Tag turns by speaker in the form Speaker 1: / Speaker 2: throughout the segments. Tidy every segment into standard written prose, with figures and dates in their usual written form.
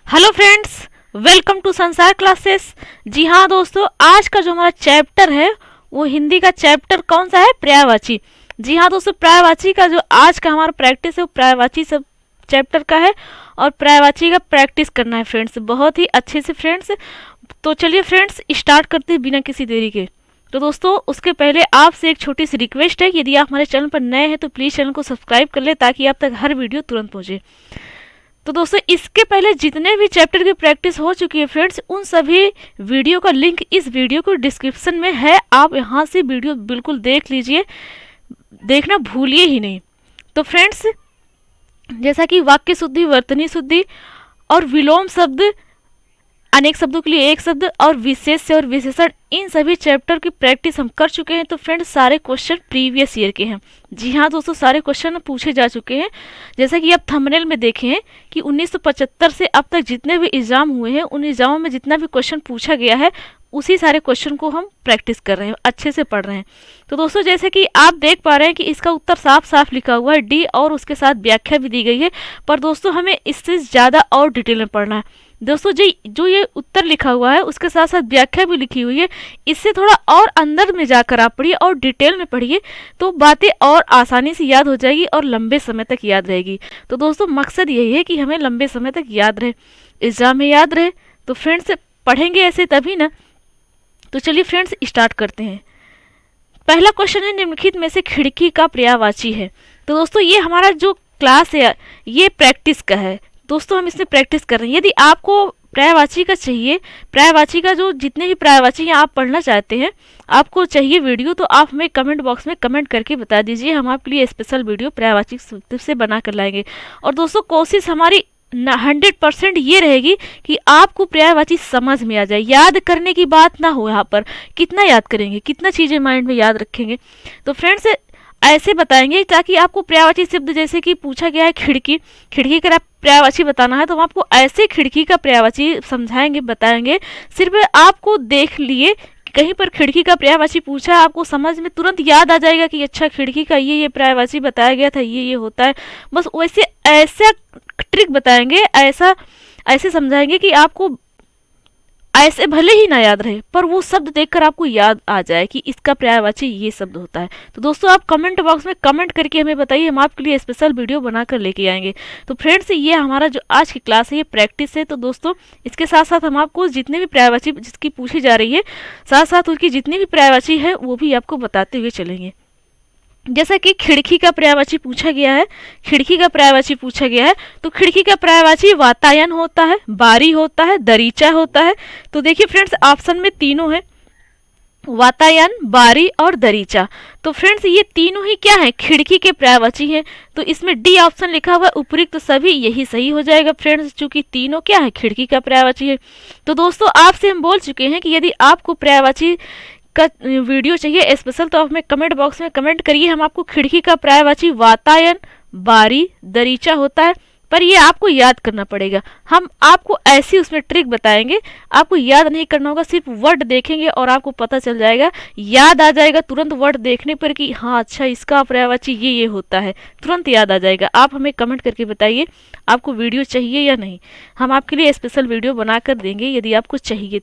Speaker 1: Hello friends, welcome to संसार classes. जी हाँ दोस्तों, आज का जो हमारा चैप्टर है वो हिंदी का चैप्टर कौन सा है? पर्यायवाची। जी हाँ दोस्तों, पर्यायवाची का जो आज का हमारा प्रैक्टिस है वो पर्यायवाची सब चैप्टर का है और पर्यायवाची का प्रैक्टिस करना है फ्रेंड्स, बहुत ही अच्छे से फ्रेंड्स। तो चलिए फ्रेंड्स, स्टार्ट करते हैं बिना किसी देरी के। तो दोस्तों, उसके पहले आपसे एक छोटी सी रिक्वेस्ट है कि यदि आप हमारे चैनल पर नए हैं तो प्लीज़ चैनल को सब्सक्राइब कर ले ताकि आप तक हर वीडियो तुरंत पहुँचे। तो दोस्तों, इसके पहले जितने भी चैप्टर की प्रैक्टिस हो चुकी है फ्रेंड्स, उन सभी वीडियो का लिंक इस वीडियो को डिस्क्रिप्शन में है। आप यहाँ से वीडियो बिल्कुल देख लीजिए, देखना भूलिए ही नहीं। तो फ्रेंड्स, जैसा कि वाक्य शुद्धि, वर्तनी शुद्धि और विलोम शब्द, अनेक शब्दों के लिए एक शब्द और विशेष से और विशेषण, इन सभी चैप्टर की प्रैक्टिस हम कर चुके हैं। तो फ्रेंड्स, सारे क्वेश्चन प्रीवियस ईयर के हैं। जी हाँ दोस्तों, सारे क्वेश्चन पूछे जा चुके हैं। जैसा कि आप थंबनेल में देखे हैं कि 1975 से अब तक जितने भी एग्जाम हुए हैं, उन एग्जामों में जितना भी क्वेश्चन पूछा गया है उसी सारे क्वेश्चन को हम प्रैक्टिस कर रहे हैं, अच्छे से पढ़ रहे हैं। तो दोस्तों, जैसे कि आप देख पा रहे हैं कि इसका उत्तर साफ साफ लिखा हुआ है डी, और उसके साथ व्याख्या भी दी गई है। पर दोस्तों, हमें इससे ज़्यादा और डिटेल में पढ़ना है दोस्तों। जो ये उत्तर लिखा हुआ है उसके साथ साथ व्याख्या भी लिखी हुई है। इससे थोड़ा और अंदर में जाकर आप पढ़िए और डिटेल में पढ़िए, तो बातें और आसानी से याद हो जाएगी और लंबे समय तक याद रहेगी। तो दोस्तों, मकसद यही है कि हमें लंबे समय तक याद रहे, एग्जाम में याद रहे। तो फ्रेंड्स, पढ़ेंगे ऐसे तभी ना। तो चलिए फ्रेंड्स, स्टार्ट करते हैं। पहला क्वेश्चन है, निम्नलिखित में से खिड़की का पर्यायवाची है। तो दोस्तों, ये हमारा जो क्लास है ये प्रैक्टिस का है दोस्तों, हम इसमें प्रैक्टिस कर रहे हैं। यदि आपको पर्यायवाची का चाहिए, पर्यायवाची का जो जितने भी पर्यायवाची हैं आप पढ़ना चाहते हैं, आपको चाहिए वीडियो, तो आप हमें कमेंट बॉक्स में कमेंट करके बता दीजिए। हम आपके लिए स्पेशल वीडियो पर्यायवाची से बना कर लाएंगे। और दोस्तों, कोशिश हमारी 100% ये रहेगी कि आपको पर्यायवाची समझ में आ जाए। याद करने की बात ना हो, यहाँ पर कितना याद करेंगे, कितना चीज़ें माइंड में याद रखेंगे। तो फ्रेंड्स, ऐसे बताएंगे ताकि आपको पर्यायवाची शब्द, जैसे कि पूछा गया है खिड़की, खिड़की का पर्यायवाची बताना है, तो हम आपको ऐसे खिड़की का पर्यायवाची समझाएंगे, बताएंगे। सिर्फ आपको देख लिए कहीं पर खिड़की का पर्यायवाची पूछा है, आपको समझ में तुरंत याद आ जाएगा कि अच्छा, खिड़की का ये पर्यायवाची बताया गया था, ये होता है। बस वैसे ऐसा ट्रिक बताएंगे, ऐसे समझाएंगे कि आपको ऐसे भले ही ना याद रहे पर वो शब्द देखकर आपको याद आ जाए कि इसका पर्यायवाची ये शब्द होता है। तो दोस्तों, आप कमेंट बॉक्स में कमेंट करके हमें बताइए, हम आपके लिए स्पेशल वीडियो बनाकर लेके आएंगे। तो फ्रेंड्स, ये हमारा जो आज की क्लास है ये प्रैक्टिस है। तो दोस्तों, इसके साथ साथ हम आपको जितने भी पर्यायवाची जिसकी पूछी जा रही है, साथ साथ उसकी जितनी भी पर्यायवाची है वो भी आपको बताते हुए चलेंगे। जैसा कि खिड़की का पर्यायवाची पूछा गया है, खिड़की का पर्यायवाची पूछा गया है, तो खिड़की का पर्यायवाची वातायन होता है, बारी होता है, दरीचा होता है। तो देखिए फ्रेंड्स, ऑप्शन में तीनों है, वातायन, बारी और दरीचा। तो फ्रेंड्स, ये तीनों ही क्या है? खिड़की के पर्यायवाची हैं। तो इसमें डी ऑप्शन लिखा हुआ है उपयुक्त सभी, यही सही हो जाएगा फ्रेंड्स, चूंकि तीनों क्या है? खिड़की का पर्यायवाची है। तो दोस्तों, आपसे हम बोल चुके हैं कि यदि आपको पर्यायवाची का वीडियो चाहिए स्पेशल, तो आप हमें कमेंट बॉक्स में कमेंट करिए। हम आपको खिड़की का पर्यायवाची वातायन, बारी, दरीचा होता है, पर ये आपको याद करना पड़ेगा। हम आपको ऐसी उसमें ट्रिक बताएंगे, आपको याद नहीं करना होगा, सिर्फ वर्ड देखेंगे और आपको पता चल जाएगा, याद आ जाएगा तुरंत वर्ड देखने पर कि हाँ अच्छा, इसका पर्यायवाची ये होता है, तुरंत याद आ जाएगा। आप हमें कमेंट करके बताइए आपको वीडियो चाहिए या नहीं, हम आपके लिए स्पेशल वीडियो बना कर देंगे यदि आपको चाहिए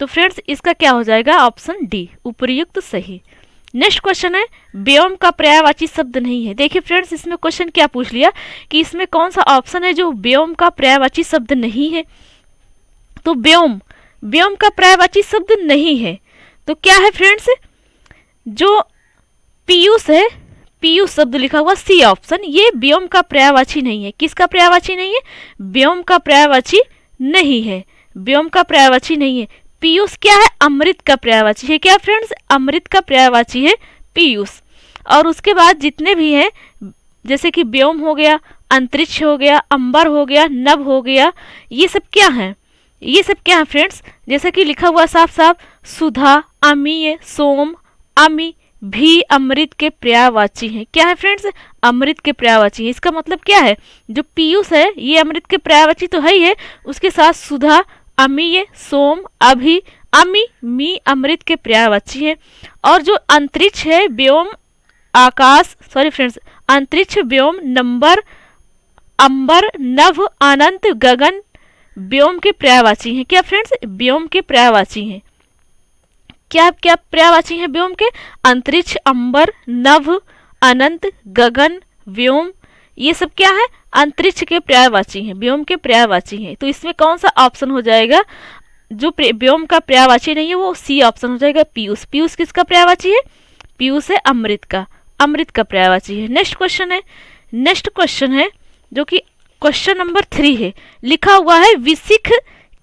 Speaker 1: तो फ्रेंड्स, इसका क्या हो जाएगा? ऑप्शन डी, उपयुक्त सही। नेक्स्ट क्वेश्चन है, व्योम का पर्यायवाची शब्द नहीं है। देखिए फ्रेंड्स, इसमें क्वेश्चन क्या पूछ लिया कि इसमें कौन सा ऑप्शन है जो व्योम का पर्यायवाची शब्द नहीं है। तो व्योम का पर्यायवाची शब्द नहीं है। तो क्या है फ्रेंड्स? जो पीयूष है, पीयूष शब्द लिखा हुआ सी ऑप्शन, ये व्योम का पर्यायवाची नहीं है। किसका पर्यायवाची नहीं है? व्योम का पर्यायवाची नहीं है, व्योम का पर्यायवाची नहीं है। पीयूष क्या है? अमृत का पर्यायवाची है। क्या फ्रेंड्स? अमृत का पर्यायवाची है पीयूष। और उसके बाद जितने भी हैं, जैसे कि व्योम हो गया, अंतरिक्ष हो गया, अंबर हो गया, नभ हो गया, ये सब क्या है? ये सब क्या है फ्रेंड्स? जैसे कि लिखा हुआ साफ साफ, सुधा, अमीय, सोम, अमी भी अमृत के पर्यायवाची हैं। क्या है फ्रेंड्स? अमृत के पर्यायवाची है। इसका मतलब क्या है? जो पीयूष है ये अमृत के पर्यायवाची तो है ही है, उसके साथ सुधा, अमीय, सोम, अभी, अमी, मी अमृत के पर्यायवाची है। और जो अंतरिक्ष है, व्योम, आकाश, सॉरी फ्रेंड्स, अंतरिक्ष, व्योम, नंबर, अंबर, नभ, अनंत, गगन, व्योम के पर्यायवाची हैं। क्या फ्रेंड्स, व्योम के पर्यायवाची हैं। क्या क्या पर्यायवाची हैं व्योम के? अंतरिक्ष, अंबर, नभ, अनंत, गगन, व्योम, ये सब क्या है? अंतरिक्ष के पर्यायवाची हैं, व्योम के पर्यायवाची हैं। तो इसमें कौन सा ऑप्शन हो जाएगा? जो व्योम का पर्यायवाची नहीं है वो सी ऑप्शन हो जाएगा, पीयूष। पीयूष किसका पर्यायवाची है? पीयूष है अमृत का, अमृत का पर्यायवाची है। नेक्स्ट क्वेश्चन है जो कि क्वेश्चन नंबर 3 है। लिखा हुआ है विशिख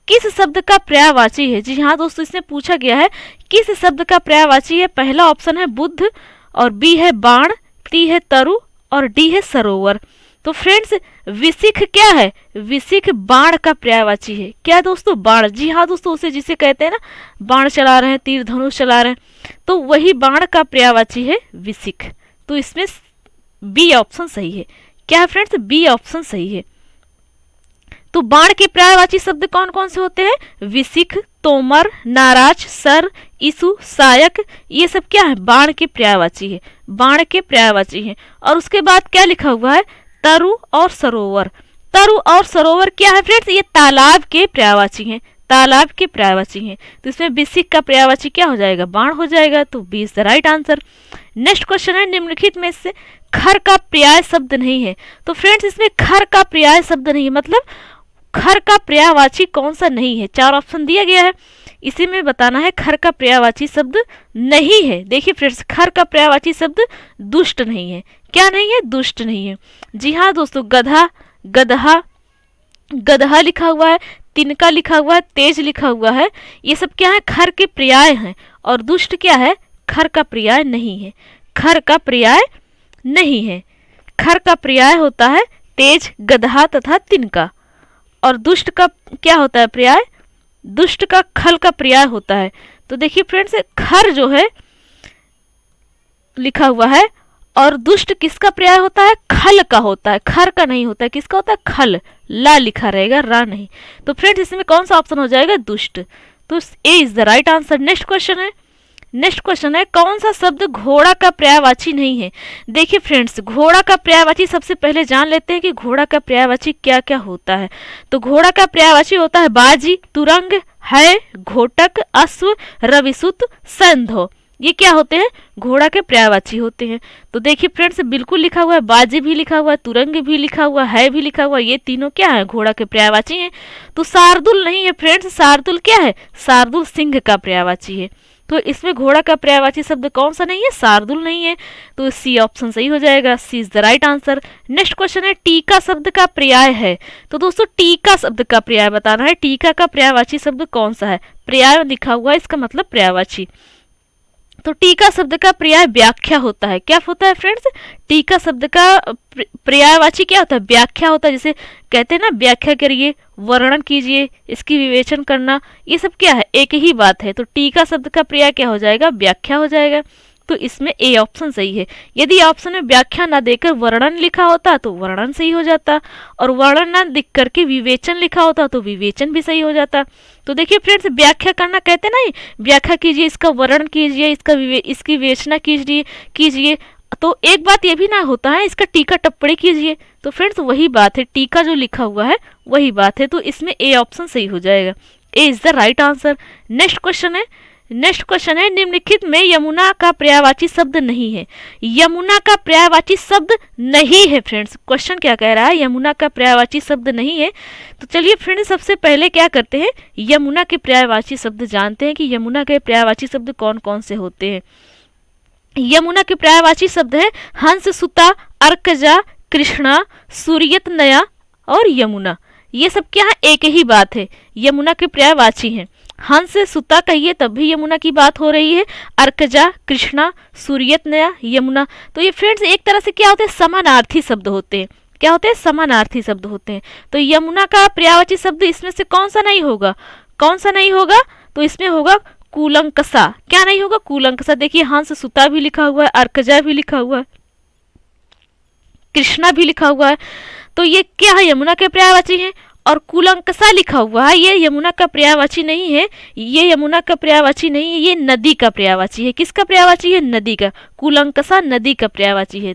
Speaker 1: किस शब्द का पर्यायवाची है? जी हाँ दोस्तों, इसमें पूछा गया है किस शब्द का पर्यायवाची है। पहला ऑप्शन है बुद्ध, और बी है बाण, सी है तरु, और डी है सरोवर। तो फ्रेंड्स, विशिख क्या है? विशिख बाण का पर्यायवाची है। क्या दोस्तों? बाण। जी हाँ दोस्तों, उसे जिसे कहते हैं ना, बाण चला रहे हैं, तीर धनुष चला रहे हैं, तो वही बाण का पर्यायवाची है विशिख। तो इसमें बी ऑप्शन सही है। क्या है फ्रेंड्स? बी ऑप्शन सही है। तो बाण के पर्यायवाची शब्द कौन कौन से होते हैं? विशिख, तोमर, नाराज, सर, ईसु, सायक, ये सब क्या है? बाण के पर्यायवाची है, बाण के पर्यायवाची है। और उसके बाद क्या लिखा हुआ है? तरु और सरोवर। तरु और सरोवर क्या है फ्रेंड्स? ये तालाब के पर्यायवाची हैं, तालाब के पर्यायवाची हैं। तो इसमें विशिख का पर्यायवाची क्या हो जाएगा? बाण हो जाएगा। तो B is the right answer. Next question है निम्नलिखित में से खर का पर्याय शब्द नहीं है। तो फ्रेंड्स, इसमें खर का पर्याय शब्द नहीं है, मतलब खर का पर्यायवाची कौन सा नहीं है? 4 ऑप्शन दिया गया है, इसी में बताना है खर का पर्यायवाची शब्द नहीं है। देखिए फ्रेंड्स, खर का पर्यायवाची शब्द दुष्ट नहीं है। क्या नहीं है? दुष्ट नहीं है। जी हाँ दोस्तों, गधा, गदहा, गदहा लिखा हुआ है, तिनका लिखा हुआ है, तेज लिखा हुआ है, ये सब क्या है? खर के पर्याय हैं। और दुष्ट क्या है? खर का पर्याय नहीं है, खर का पर्याय नहीं है। खर का पर्याय होता है तेज, गदहा तथा तिनका। और दुष्ट का क्या होता है पर्याय? दुष्ट का खल का पर्याय होता है। तो देखिए फ्रेंड्स, खर जो है लिखा हुआ है, और दुष्ट किसका पर्याय होता है? खल का होता है, खर का नहीं होता है। किसका होता है? खल, ला लिखा रहेगा, रा नहीं। तो फ्रेंड्स, इसमें कौन सा ऑप्शन हो जाएगा? दुष्ट। तो A is the right answer. Next question है कौन सा शब्द घोड़ा का पर्यायवाची नहीं है? देखिए फ्रेंड्स, घोड़ा का पर्यायवाची सबसे पहले जान लेते हैं कि घोड़ा का पर्यायवाची क्या क्या होता है। तो घोड़ा का पर्यायवाची होता है बाजी, तुरंग, है, घोटक, अश्व, रविसुत, संधो। ये क्या होते हैं? घोड़ा के पर्यायवाची होते हैं। तो देखिए फ्रेंड्स, बिल्कुल लिखा हुआ है, बाजी भी लिखा हुआ है, तुरंग भी लिखा हुआ है, भी लिखा हुआ है, ये तीनों क्या है? घोड़ा के पर्यायवाची हैं। तो शार्दुल नहीं है फ्रेंड्स, शार्दुल क्या है? शार्दुल सिंह का पर्यायवाची है। तो इसमें घोड़ा का पर्यायवाची शब्द कौन सा नहीं है? शार्दुल नहीं है। तो सी ऑप्शन सही हो जाएगा, C is the right answer. Next question है टीका शब्द का पर्याय है। तो दोस्तों, टीका शब्द का पर्याय बताना है। टीका का पर्यायवाची शब्द कौन सा है? पर्याय लिखा हुआ है, इसका मतलब पर्यायवाची। तो टीका शब्द का पर्याय व्याख्या होता है। क्या होता है फ्रेंड्स? टीका शब्द का पर्यायवाची क्या होता है? व्याख्या होता है। जैसे कहते हैं ना, व्याख्या करिए, वर्णन कीजिए, इसकी विवेचन करना, ये सब क्या है? एक ही बात है। तो टीका शब्द का पर्याय क्या हो जाएगा? व्याख्या हो जाएगा। तो इसमें ए ऑप्शन सही है। यदि ऑप्शन में व्याख्या ना देकर वर्णन लिखा होता तो वर्णन सही हो जाता, और वर्णन ना दिख करके विवेचन लिखा होता तो विवेचन भी सही हो जाता। तो देखिए फ्रेंड्स, व्याख्या करना कहते नहीं, व्याख्या कीजिए, इसका वर्णन कीजिए, इसकी विवेचना कीजिए। तो एक बात ये भी ना होता है, इसका टीका टिप्पणी कीजिए। तो फ्रेंड्स, वही बात है, टीका जो लिखा हुआ है वही बात है। तो इसमें ए ऑप्शन सही हो जाएगा, A is the right answer. Next question है निम्नलिखित में यमुना का पर्यायवाची शब्द नहीं है। यमुना का पर्यायवाची शब्द नहीं है फ्रेंड्स। क्वेश्चन क्या कह रहा है? यमुना का पर्यायवाची शब्द नहीं है। तो चलिए फ्रेंड्स, सबसे पहले क्या करते हैं, यमुना के पर्यायवाची शब्द जानते हैं कि यमुना के पर्यायवाची शब्द कौन कौन से होते हैं। यमुना के पर्यायवाची शब्द है हंस, सुता, अर्कजा, कृष्णा, सूर्यतनया और यमुना। ये सब क्या है? एक ही बात है, यमुना के पर्यायवाची हैं। हंस से सुता कहिए तब भी यमुना की बात हो रही है, अर्कजा, कृष्णा, सूर्यतनया, यमुना। तो ये फ्रेंड्स एक तरह से क्या होते हैं? समानार्थी शब्द होते हैं। क्या होते हैं? समानार्थी शब्द होते हैं। तो यमुना का पर्यायवाची शब्द इसमें से कौन सा नहीं होगा? तो इसमें होगा कूलंकसा। क्या नहीं होगा? कूलंकसा। देखिए, हंस, सुता भी लिखा हुआ है, अर्कजा भी लिखा हुआ है, कृष्णा भी लिखा हुआ है। तो ये क्या है? यमुना के पर्यायवाची हैं। और कूलंकसा लिखा हुआ है, ये यमुना का पर्यायवाची नहीं है, ये यमुना का पर्यायवाची नहीं है, ये नदी का पर्यायवाची है। किसका पर्यायवाची है? नदी का। कूलंकसा नदी का पर्यायवाची है।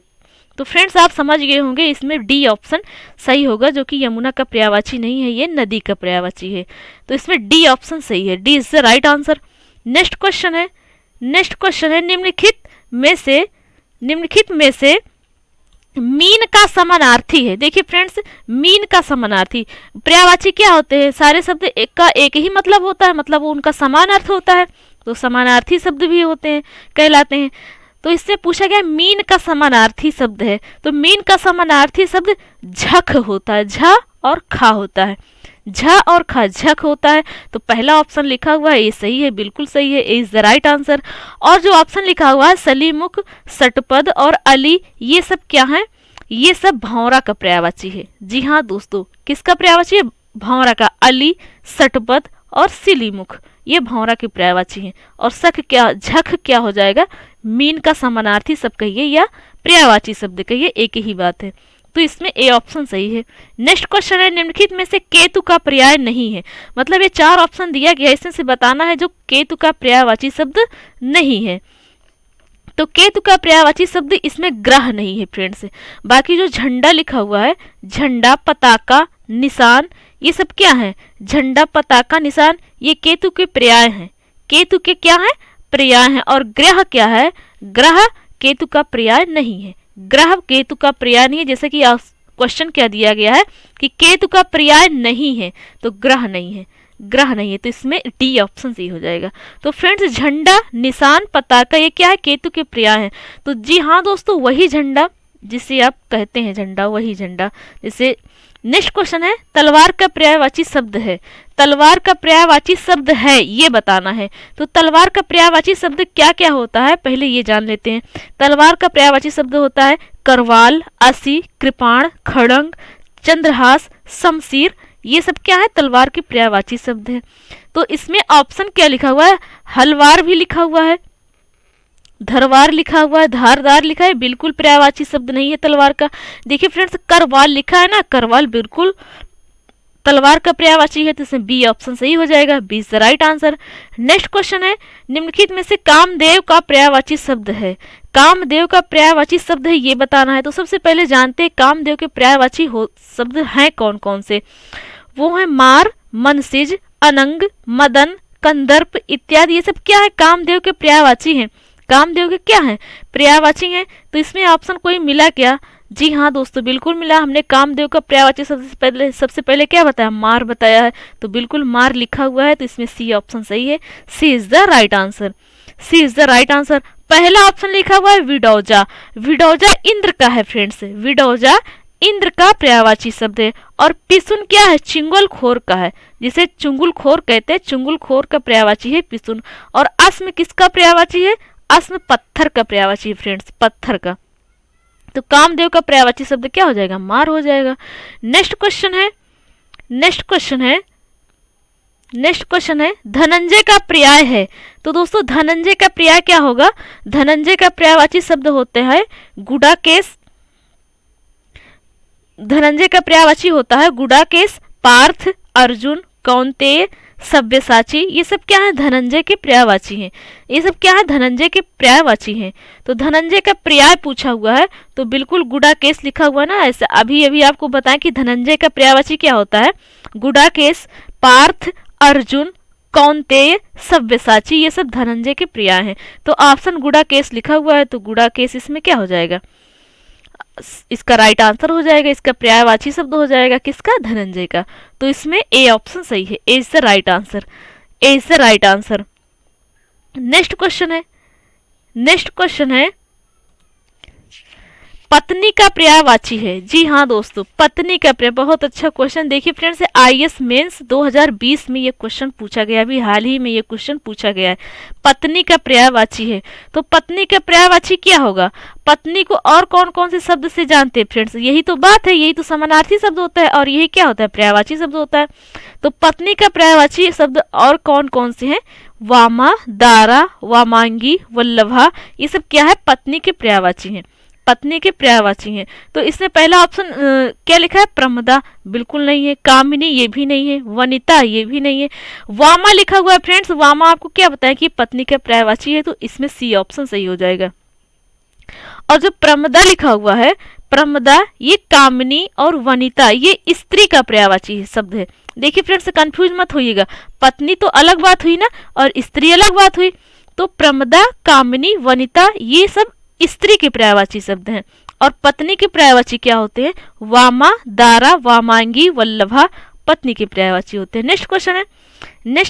Speaker 1: तो फ्रेंड्स आप समझ गए होंगे, इसमें डी ऑप्शन सही होगा, जो कि यमुना का पर्यायवाची नहीं है, ये नदी का पर्यायवाची है। तो इसमें डी ऑप्शन सही है, D is the right answer. Next question है निम्नलिखित में से मीन का समानार्थी है। देखिए फ्रेंड्स, मीन का समानार्थी, पर्यायवाची क्या होते हैं, सारे शब्द का एक ही मतलब होता है, मतलब वो उनका समान अर्थ होता है, तो समानार्थी शब्द भी होते हैं, कहलाते हैं। तो इससे पूछा गया मीन का समानार्थी शब्द है, तो मीन का समानार्थी शब्द झक होता है, झ और खा होता है, झ और खा, झक होता है। तो पहला ऑप्शन लिखा हुआ है ये सही है, बिल्कुल सही है, A is the right answer. और जो ऑप्शन लिखा हुआ है सलीमुख, सटपद और अली, ये सब क्या है, ये सब भौरा का पर्यायवाची है। जी हाँ दोस्तों, किसका पर्यायवाची है, भौरा का। अली, सटपद और सिलीमुख ये भौरा के पर्यायवाची हैं। और सख क्या, झक क्या हो जाएगा, मीन का समानार्थी शब्द कहिए या पर्यायवाची शब्द कहिए, एक ही बात है। तो इसमें ए ऑप्शन सही है। नेक्स्ट क्वेश्चन है निम्नलिखित में से केतु का पर्याय नहीं है। मतलब ये 4 ऑप्शन दिया गया, इसमें से बताना है जो केतु का पर्यायवाची शब्द नहीं है। तो केतु का पर्यायवाची शब्द इसमें ग्रह नहीं है फ्रेंड्स। बाकी जो झंडा लिखा हुआ है, झंडा, पताका, निशान, ये सब क्या है, झंडा, पताका, निशान, ये केतु के पर्याय हैं, केतु के क्या है, पर्याय हैं। और ग्रह क्या है, ग्रह केतु का पर्याय नहीं है, ग्रह केतु का पर्याय नहीं है। जैसे कि क्वेश्चन क्या दिया गया है कि केतु का पर्याय नहीं है, तो ग्रह नहीं है, ग्रह नहीं है, तो इसमें डी ऑप्शन सही हो जाएगा। तो फ्रेंड्स झंडा, निशान, पताका ये क्या है, केतु के पर्याय हैं। तो जी हाँ दोस्तों, वही झंडा जिसे आप कहते हैं झंडा, वही झंडा। जैसे नेक्स्ट क्वेश्चन है तलवार का पर्यायवाची शब्द है, तलवार का पर्यायवाची शब्द है ये बताना है। तो तलवार का पर्यायवाची शब्द क्या क्या होता है, पहले ये जान लेते हैं। तलवार का पर्यायवाची शब्द होता है करवाल, असी, कृपाण, खड़ंग, चंद्रहास, शमशीर, ये सब क्या है, तलवार के पर्यायवाची शब्द है। तो इसमें ऑप्शन क्या लिखा हुआ है, हलवार भी लिखा हुआ है, धरवार लिखा हुआ है, धारदार लिखा है, बिल्कुल पर्यायवाची शब्द नहीं है तलवार का। देखिए फ्रेंड्स, करवाल लिखा है ना, करवाल बिल्कुल तलवार का पर्यायवाची है, तो इसमें बी ऑप्शन सही हो जाएगा, B is the right answer. Next question है निम्नलिखित में से कामदेव का पर्यायवाची शब्द है, कामदेव का पर्यायवाची शब्द है ये बताना है। तो सबसे पहले जानते हैं कामदेव के पर्यायवाची शब्द हैं कौन कौन से। वो है मार, मनसिज, अनंग, मदन, कंदर्प इत्यादि, ये सब क्या है, कामदेव के पर्यायवाची हैं, कामदेव के क्या है, पर्यायवाची हैं। तो इसमें ऑप्शन कोई मिला क्या, जी हाँ दोस्तों बिल्कुल मिला। हमने कामदेव का पर्यायवाची सबसे पहले क्या बताया, मार बताया है, तो बिल्कुल मार लिखा हुआ है, तो इसमें सी ऑप्शन सही है, C is the right answer, C is the right answer. पहला ऑप्शन लिखा हुआ है विडौजा, विडौजा इंद्र का है फ्रेंड्स, विडौजा इंद्र का पर्यायवाची शब्द है। और पिसुन क्या है, चुंगलखोर का है, जिसे चुंगलखोर कहते हैं, चुंगलखोर का पर्यायवाची है पिसुन। और अस्म किसका पर्यायवाची है, अस्म पत्थर का पर्यायवाची है फ्रेंड्स, पत्थर का। तो कामदेव का पर्यायवाची शब्द क्या हो जाएगा, मार हो जाएगा। नेक्स्ट क्वेश्चन है धनंजय का पर्याय है। तो दोस्तों धनंजय का पर्याय क्या होगा, धनंजय का पर्यायवाची शब्द होते हैं गुडाकेश, धनंजय का पर्यायवाची होता है गुडाकेश, पार्थ, अर्जुन, कौंतेय, सव्यसाची, ये सब क्या है, धनंजय के पर्यायवाची हैं, ये सब क्या है, धनंजय के पर्यायवाची हैं। तो धनंजय का पर्याय पूछा हुआ है, तो बिल्कुल गुडाकेश लिखा हुआ ना, ऐसा अभी आपको बताएं कि धनंजय का पर्यायवाची क्या होता है, गुडाकेश, पार्थ, अर्जुन, कौंतेय, सव्यसाची, ये सब धनंजय के पर्याय हैं। तो ऑप्शन गुडाकेश लिखा हुआ है, तो गुडाकेश इसमें क्या हो जाएगा, इसका राइट आंसर हो जाएगा, इसका पर्यायवाची शब्द हो जाएगा किसका, धनंजय का। तो इसमें ए ऑप्शन सही है, A is the right answer, A is the right answer. Next question है पत्नी का पर्यायवाची है। जी हाँ दोस्तों, पत्नी का पर्याय, बहुत अच्छा क्वेश्चन। देखिए फ्रेंड्स, आईएएस मेंस 2020 में ये क्वेश्चन पूछा गया, अभी हाल ही में ये क्वेश्चन पूछा गया है, पत्नी का पर्यायवाची है। तो पत्नी का पर्यायवाची क्या होगा, पत्नी को और कौन कौन से शब्द से जानते हैं फ्रेंड्स, यही तो बात है, यही तो समानार्थी शब्द होता है, और यही क्या होता है, पर्यायवाची शब्द होता है। तो पत्नी का पर्यायवाची शब्द और कौन कौन से हैं, वामा, दारा, वामांगी, वल्लभा, ये सब क्या है, पत्नी के पर्यायवाची हैं, पत्नी के पर्यायवाची हैं। तो इसमें पहला ऑप्शन क्या लिखा है, प्रमदा, बिल्कुल नहीं है, कामिनी, ये भी नहीं है, वनिता, ये भी नहीं है, वामा लिखा हुआ है फ्रेंड्स, वामा आपको क्या बताया कि पत्नी का पर्यायवाची है, तो इसमें सी ऑप्शन सही हो जाएगा, और जो प्रमदा लिखा हुआ है, प्रमदा ये कामिनी और वनिता ये स्त्री का पर्यायवाची शब्द है। देखिए फ्रेंड्स, कंफ्यूज मत होइएगा, पत्नी तो अलग बात हुई ना और स्त्री अलग बात हुई। तो प्रमदा, कामिनी, वनिता ये सब स्त्री के पर्यायवाची शब्द हैं। और पत्नी के पर्यायवाची क्या होते हैं? वामा, दारा, वामांगी, वल्लभा पत्नी के पर्यायवाची होते हैं। नेक्स्ट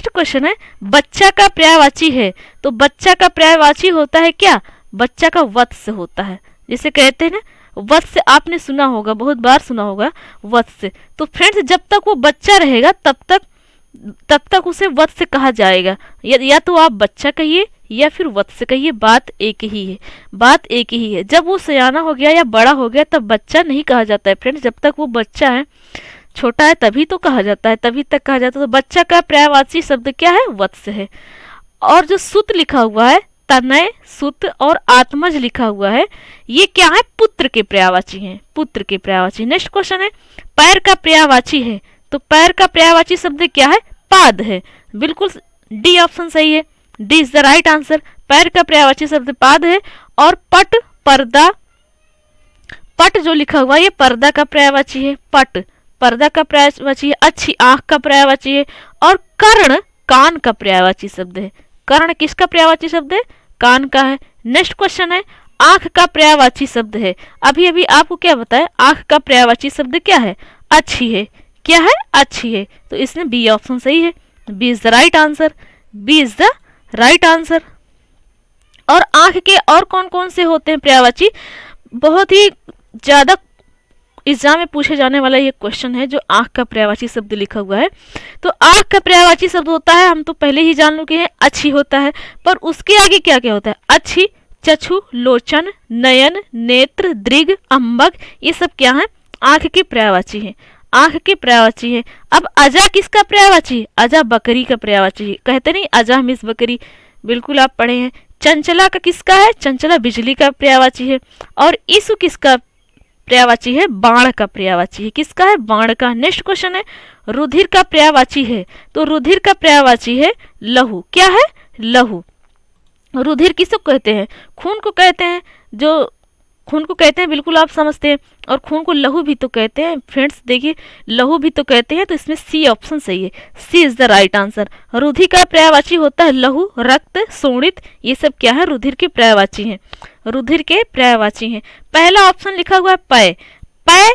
Speaker 1: क्वेश्चन है बच्चा का पर्यायवाची है, तो बच्चा का पर्यायवाची होता है क्या? बच्चा का वत्स होता है। जिसे कहते हैं ना वत्स, आपने सुना होगा, बहुत बार सुना होगा वत्स। तो फ्रेंड्स, जब तक वो बच्चा रहेगा तब तक उसे वत्स कहा जाएगा। या तो आप बच्चा कहिए या फिर वत्स कहिए, बात एक ही है। जब वो सयाना हो गया या बड़ा हो गया तब बच्चा नहीं कहा जाता है फ्रेंड्स। जब तक वो बच्चा है, छोटा है, तभी तो कहा जाता है, तभी तक कहा जाता है। तो बच्चा का पर्यायवाची शब्द क्या है? वत्स है। और जो सुत लिखा हुआ है, तनय, सुत और आत्मज लिखा हुआ है, ये क्या है? पुत्र के पर्यायवाची हैं, पुत्र के पर्यायवाची। नेक्स्ट क्वेश्चन है पैर का पर्यायवाची है, तो पैर का पर्यायवाची शब्द क्या है? पाद है। बिल्कुल डी ऑप्शन सही है, D is the right answer. पैर का पर्यायवाची शब्द पाद है। और पट, पर्दा, पट जो लिखा हुआ है ये पर्दा का पर्यायवाची है, पट पर्दा का पर्यायवाची है। अच्छी आंख का पर्यायवाची है। और कर्ण कान का पर्यायवाची शब्द है। कर्ण किसका पर्यायवाची शब्द है? कान का है। नेक्स्ट क्वेश्चन है आंख का पर्यायवाची शब्द है। अभी आपको क्या बताया? आंख का पर्यायवाची शब्द क्या है? अच्छी है। क्या है? अच्छी है। तो इसमें बी ऑप्शन सही है, B is the right answer, B is the right answer. और आंख के और कौन कौन से होते हैं पर्यायवाची? बहुत ही ज्यादा एग्जाम में पूछे जाने वाला ये क्वेश्चन है जो आंख का पर्यायवाची शब्द लिखा हुआ है। तो आंख का पर्यायवाची शब्द होता है, हम तो पहले ही जान चुके हैं, अच्छी होता है। पर उसके आगे क्या क्या होता है? अच्छी, चक्षु, लोचन, नयन, नेत्र, दृग, अम्बक, ये सब क्या है? आंख के पर्यायवाची है, आंख के पर्यायवाची है। अब अजा किसका पर्यायवाची है? अजा बकरी का पर्यायवाची है। कहते नहीं अजा मिस बकरी, बिल्कुल आप पढ़े हैं। चंचला का किसका है? चंचला बिजली का पर्यायवाची है। और ईसु किसका पर्यायवाची है? बाण का पर्यायवाची है। किसका है? बाण का। नेक्स्ट क्वेश्चन है रुधिर का पर्यायवाची है, तो रुधिर का पर्यायवाची है लहू। क्या है? लहू। रुधिर किसको कहते हैं? खून को कहते हैं, जो खून को कहते हैं, बिल्कुल आप समझते हैं। और खून को लहू भी तो कहते हैं फ्रेंड्स, देखिए लहू भी तो कहते हैं, तो इसमें सी ऑप्शन सही है, C is the right answer. रुधिर का पर्यायवाची होता है लहू, रक्त, शोणित, ये सब क्या है? रुधिर के पर्यायवाची हैं, रुधिर के पर्यायवाची हैं। पहला ऑप्शन लिखा हुआ है पय, पय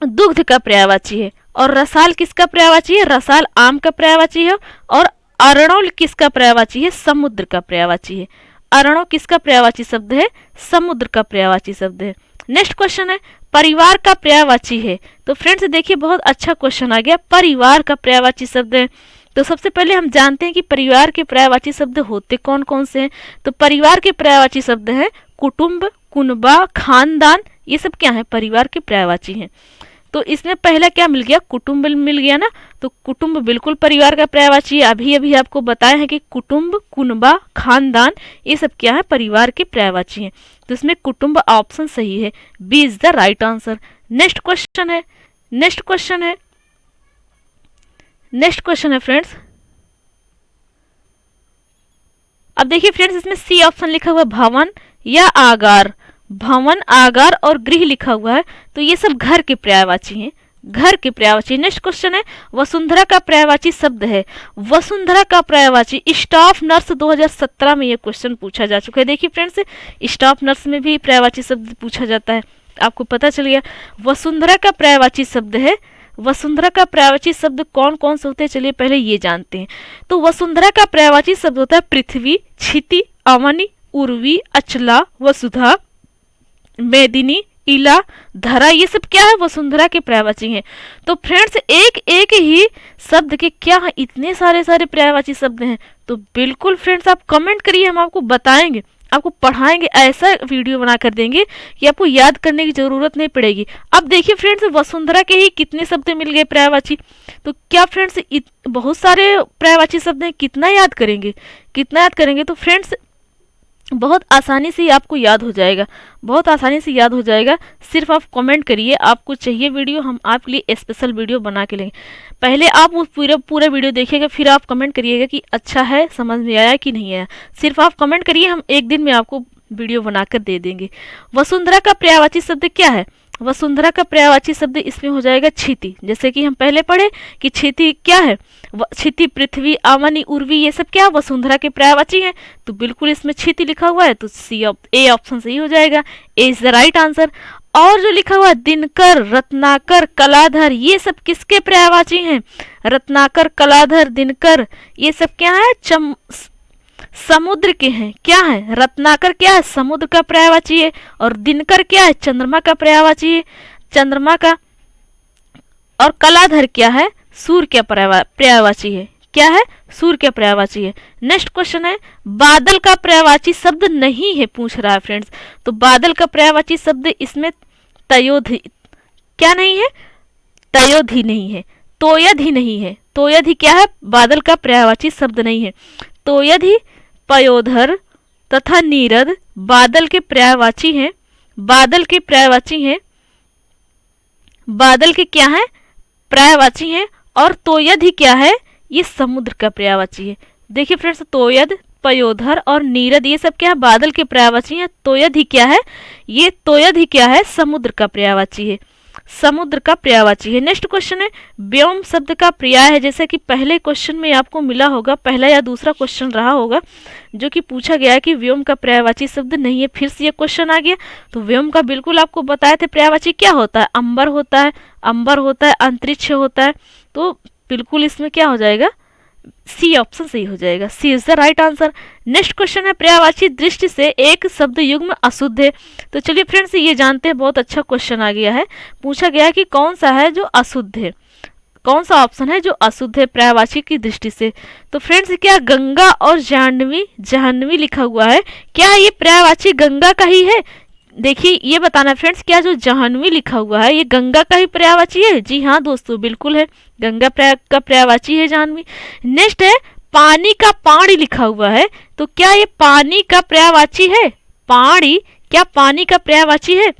Speaker 1: दुग्ध का पर्यायवाची है। और रसाल किसका पर्यायवाची है? रसाल आम का पर्यायवाची है। और अर्णव किसका पर्यायवाची है? समुद्र का पर्यायवाची है। अर्णव किसका पर्यायवाची शब्द है? समुद्र का पर्यायवाची शब्द है। नेक्स्ट क्वेश्चन है परिवार का पर्यायवाची है, तो फ्रेंड्स देखिए बहुत अच्छा क्वेश्चन आ गया, परिवार का पर्यायवाची शब्द है। तो सबसे पहले हम जानते हैं कि परिवार के पर्यायवाची शब्द होते कौन कौन से हैं। तो परिवार के पर्यायवाची शब्द है कुटुंब, कुनबा, खानदान, ये सब क्या है? परिवार के पर्यायवाची हैं। तो इसमें पहला क्या मिल गया? कुटुंब मिल गया ना, तो कुटुंब बिल्कुल परिवार का पर्यायवाची है। अभी आपको बताया है कि कुटुंब, कुनबा, खानदान, ये सब क्या है? परिवार के पर्यायवाची हैं। तो इसमें कुटुंब ऑप्शन सही है, B is the right answer. Next question है फ्रेंड्स, अब देखिए फ्रेंड्स इसमें सी ऑप्शन लिखा हुआ भवन या आगार, भवन, आगार और गृह लिखा हुआ है, तो ये सब घर के पर्यायवाची हैं, घर के पर्यायवाची। नेक्स्ट क्वेश्चन है वसुंधरा का पर्यायवाची शब्द है, वसुंधरा का पर्यायवाची। स्टाफ नर्स 2017 में ये क्वेश्चन पूछा जा चुका है। देखिए फ्रेंड्स स्टाफ नर्स में भी पर्यायवाची शब्द पूछा जाता है, आपको पता चल गया। वसुंधरा का पर्यायवाची शब्द है, वसुंधरा का पर्यायवाची शब्द कौन कौन से होते हैं चलिए पहले ये जानते हैं। तो वसुंधरा का पर्यायवाची शब्द होता है पृथ्वी, क्षिति, अवनी, उर्वी, अचला, वसुधा, मेदिनी, इला, धरा, ये सब क्या है? वसुंधरा के पर्यायवाची हैं। तो फ्रेंड्स एक एक ही शब्द के क्या है? इतने सारे पर्यायवाची शब्द हैं। तो बिल्कुल फ्रेंड्स आप कमेंट करिए, हम आपको बताएंगे, आपको पढ़ाएंगे, ऐसा वीडियो बना कर देंगे कि आपको याद करने की जरूरत नहीं पड़ेगी। अब देखिए फ्रेंड्स वसुंधरा के ही कितने शब्द मिल गए पर्यायवाची, तो क्या फ्रेंड्स बहुत सारे पर्यायवाची शब्द हैं, कितना याद करेंगे, कितना याद करेंगे? तो फ्रेंड्स बहुत आसानी से आपको याद हो जाएगा, बहुत आसानी से याद हो जाएगा। सिर्फ आप कमेंट करिए आपको चाहिए वीडियो, हम आपके लिए स्पेशल वीडियो बना के लेंगे। पहले आप उस पूरा वीडियो देखिएगा, फिर आप कमेंट करिएगा कि अच्छा है, समझ में आया कि नहीं आया। सिर्फ आप कमेंट करिए, हम एक दिन में आपको वीडियो बनाकर दे देंगे। वसुंधरा का पर्यायवाची शब्द क्या है? वसुंधरा का पर्यायवाची शब्द इसमें हो जाएगा क्षिति। जैसे कि हम पहले पढ़े कि क्षिति क्या है, क्षिति, पृथ्वी, अवनी, उर्वी, ये सब क्या वसुंधरा के पर्यायवाची हैं। तो बिल्कुल इसमें क्षिति लिखा हुआ है, तो ए ऑप्शन सही हो जाएगा। A is the right answer. और जो लिखा हुआ है दिनकर, रत्नाकर, कलाधर, ये सब किसके पर्यायवाची हैं? रत्नाकर, कलाधर, दिनकर, ये सब क्या है? समुद्र के हैं। क्या है? रत्नाकर क्या है? समुद्र का पर्यायवाची है। और दिनकर क्या है? चंद्रमा का पर्यायवाची है, चंद्रमा का। और कलाधर क्या है? सूर्य का पर्यायवाची है। क्या है? सूर्य का पर्यायवाची है। नेक्स्ट क्वेश्चन है बादल का पर्यायवाची शब्द नहीं है, पूछ रहा है फ्रेंड्स। तो बादल का पर्यायवाची शब्द इसमें तयोधि, क्या नहीं है? तयोधि नहीं है, तोयधि नहीं है। तोयधि क्या है? बादल का पर्यायवाची शब्द नहीं है। तोयधि, पयोधर तथा नीरद बादल के पर्यायवाची हैं। बादल के पर्यायवाची हैं, बादल के क्या है? पर्यायवाची हैं। और तोयधि क्या है? ये समुद्र का पर्यायवाची है। देखिए फ्रेंड्स, तोयद, पयोधर और नीरद ये सब क्या है? बादल के पर्यायवाची हैं। तोयधि क्या है? ये तोयधि क्या है? समुद्र का पर्यायवाची है, समुद्र का पर्यायवाची है। नेक्स्ट क्वेश्चन है व्योम शब्द का पर्याय है। जैसे कि पहले क्वेश्चन में आपको मिला होगा, पहला या दूसरा क्वेश्चन रहा होगा, जो कि पूछा गया है कि व्योम का पर्यायवाची शब्द नहीं है। फिर से ये क्वेश्चन आ गया। तो व्योम का बिल्कुल आपको बताए थे पर्यायवाची क्या होता है? अंबर होता है, अंबर होता है, अंतरिक्ष होता है। तो बिल्कुल इसमें क्या हो जाएगा? सी ऑप्शन सही हो जाएगा। C is the right answer. Next question है पर्यायवाची दृष्टि से एक शब्द युग्म अशुद्ध है। तो चलिए फ्रेंड्स ये जानते हैं, बहुत अच्छा क्वेश्चन आ गया है। पूछा गया है कि कौन सा है जो अशुद्ध है, कौन सा ऑप्शन है जो अशुद्ध है पर्यायवाची की दृष्टि से। तो फ्रेंड्स क्या गंगा और जाह्नवी, जाह्नवी लिखा हुआ है, क्या ये पर्यायवाची गंगा का ही है? देखिए ये बताना फ्रेंड्स, क्या जो जाह्नवी लिखा हुआ है ये गंगा का ही पर्यायवाची है? जी हाँ दोस्तों, बिल्कुल है, गंगा का पर्यायवाची है जाह्नवी। नेक्स्ट है पानी का पाणी लिखा हुआ है, तो क्या ये पानी का पर्यायवाची है? पाणी क्या पानी का पर्यायवाची है?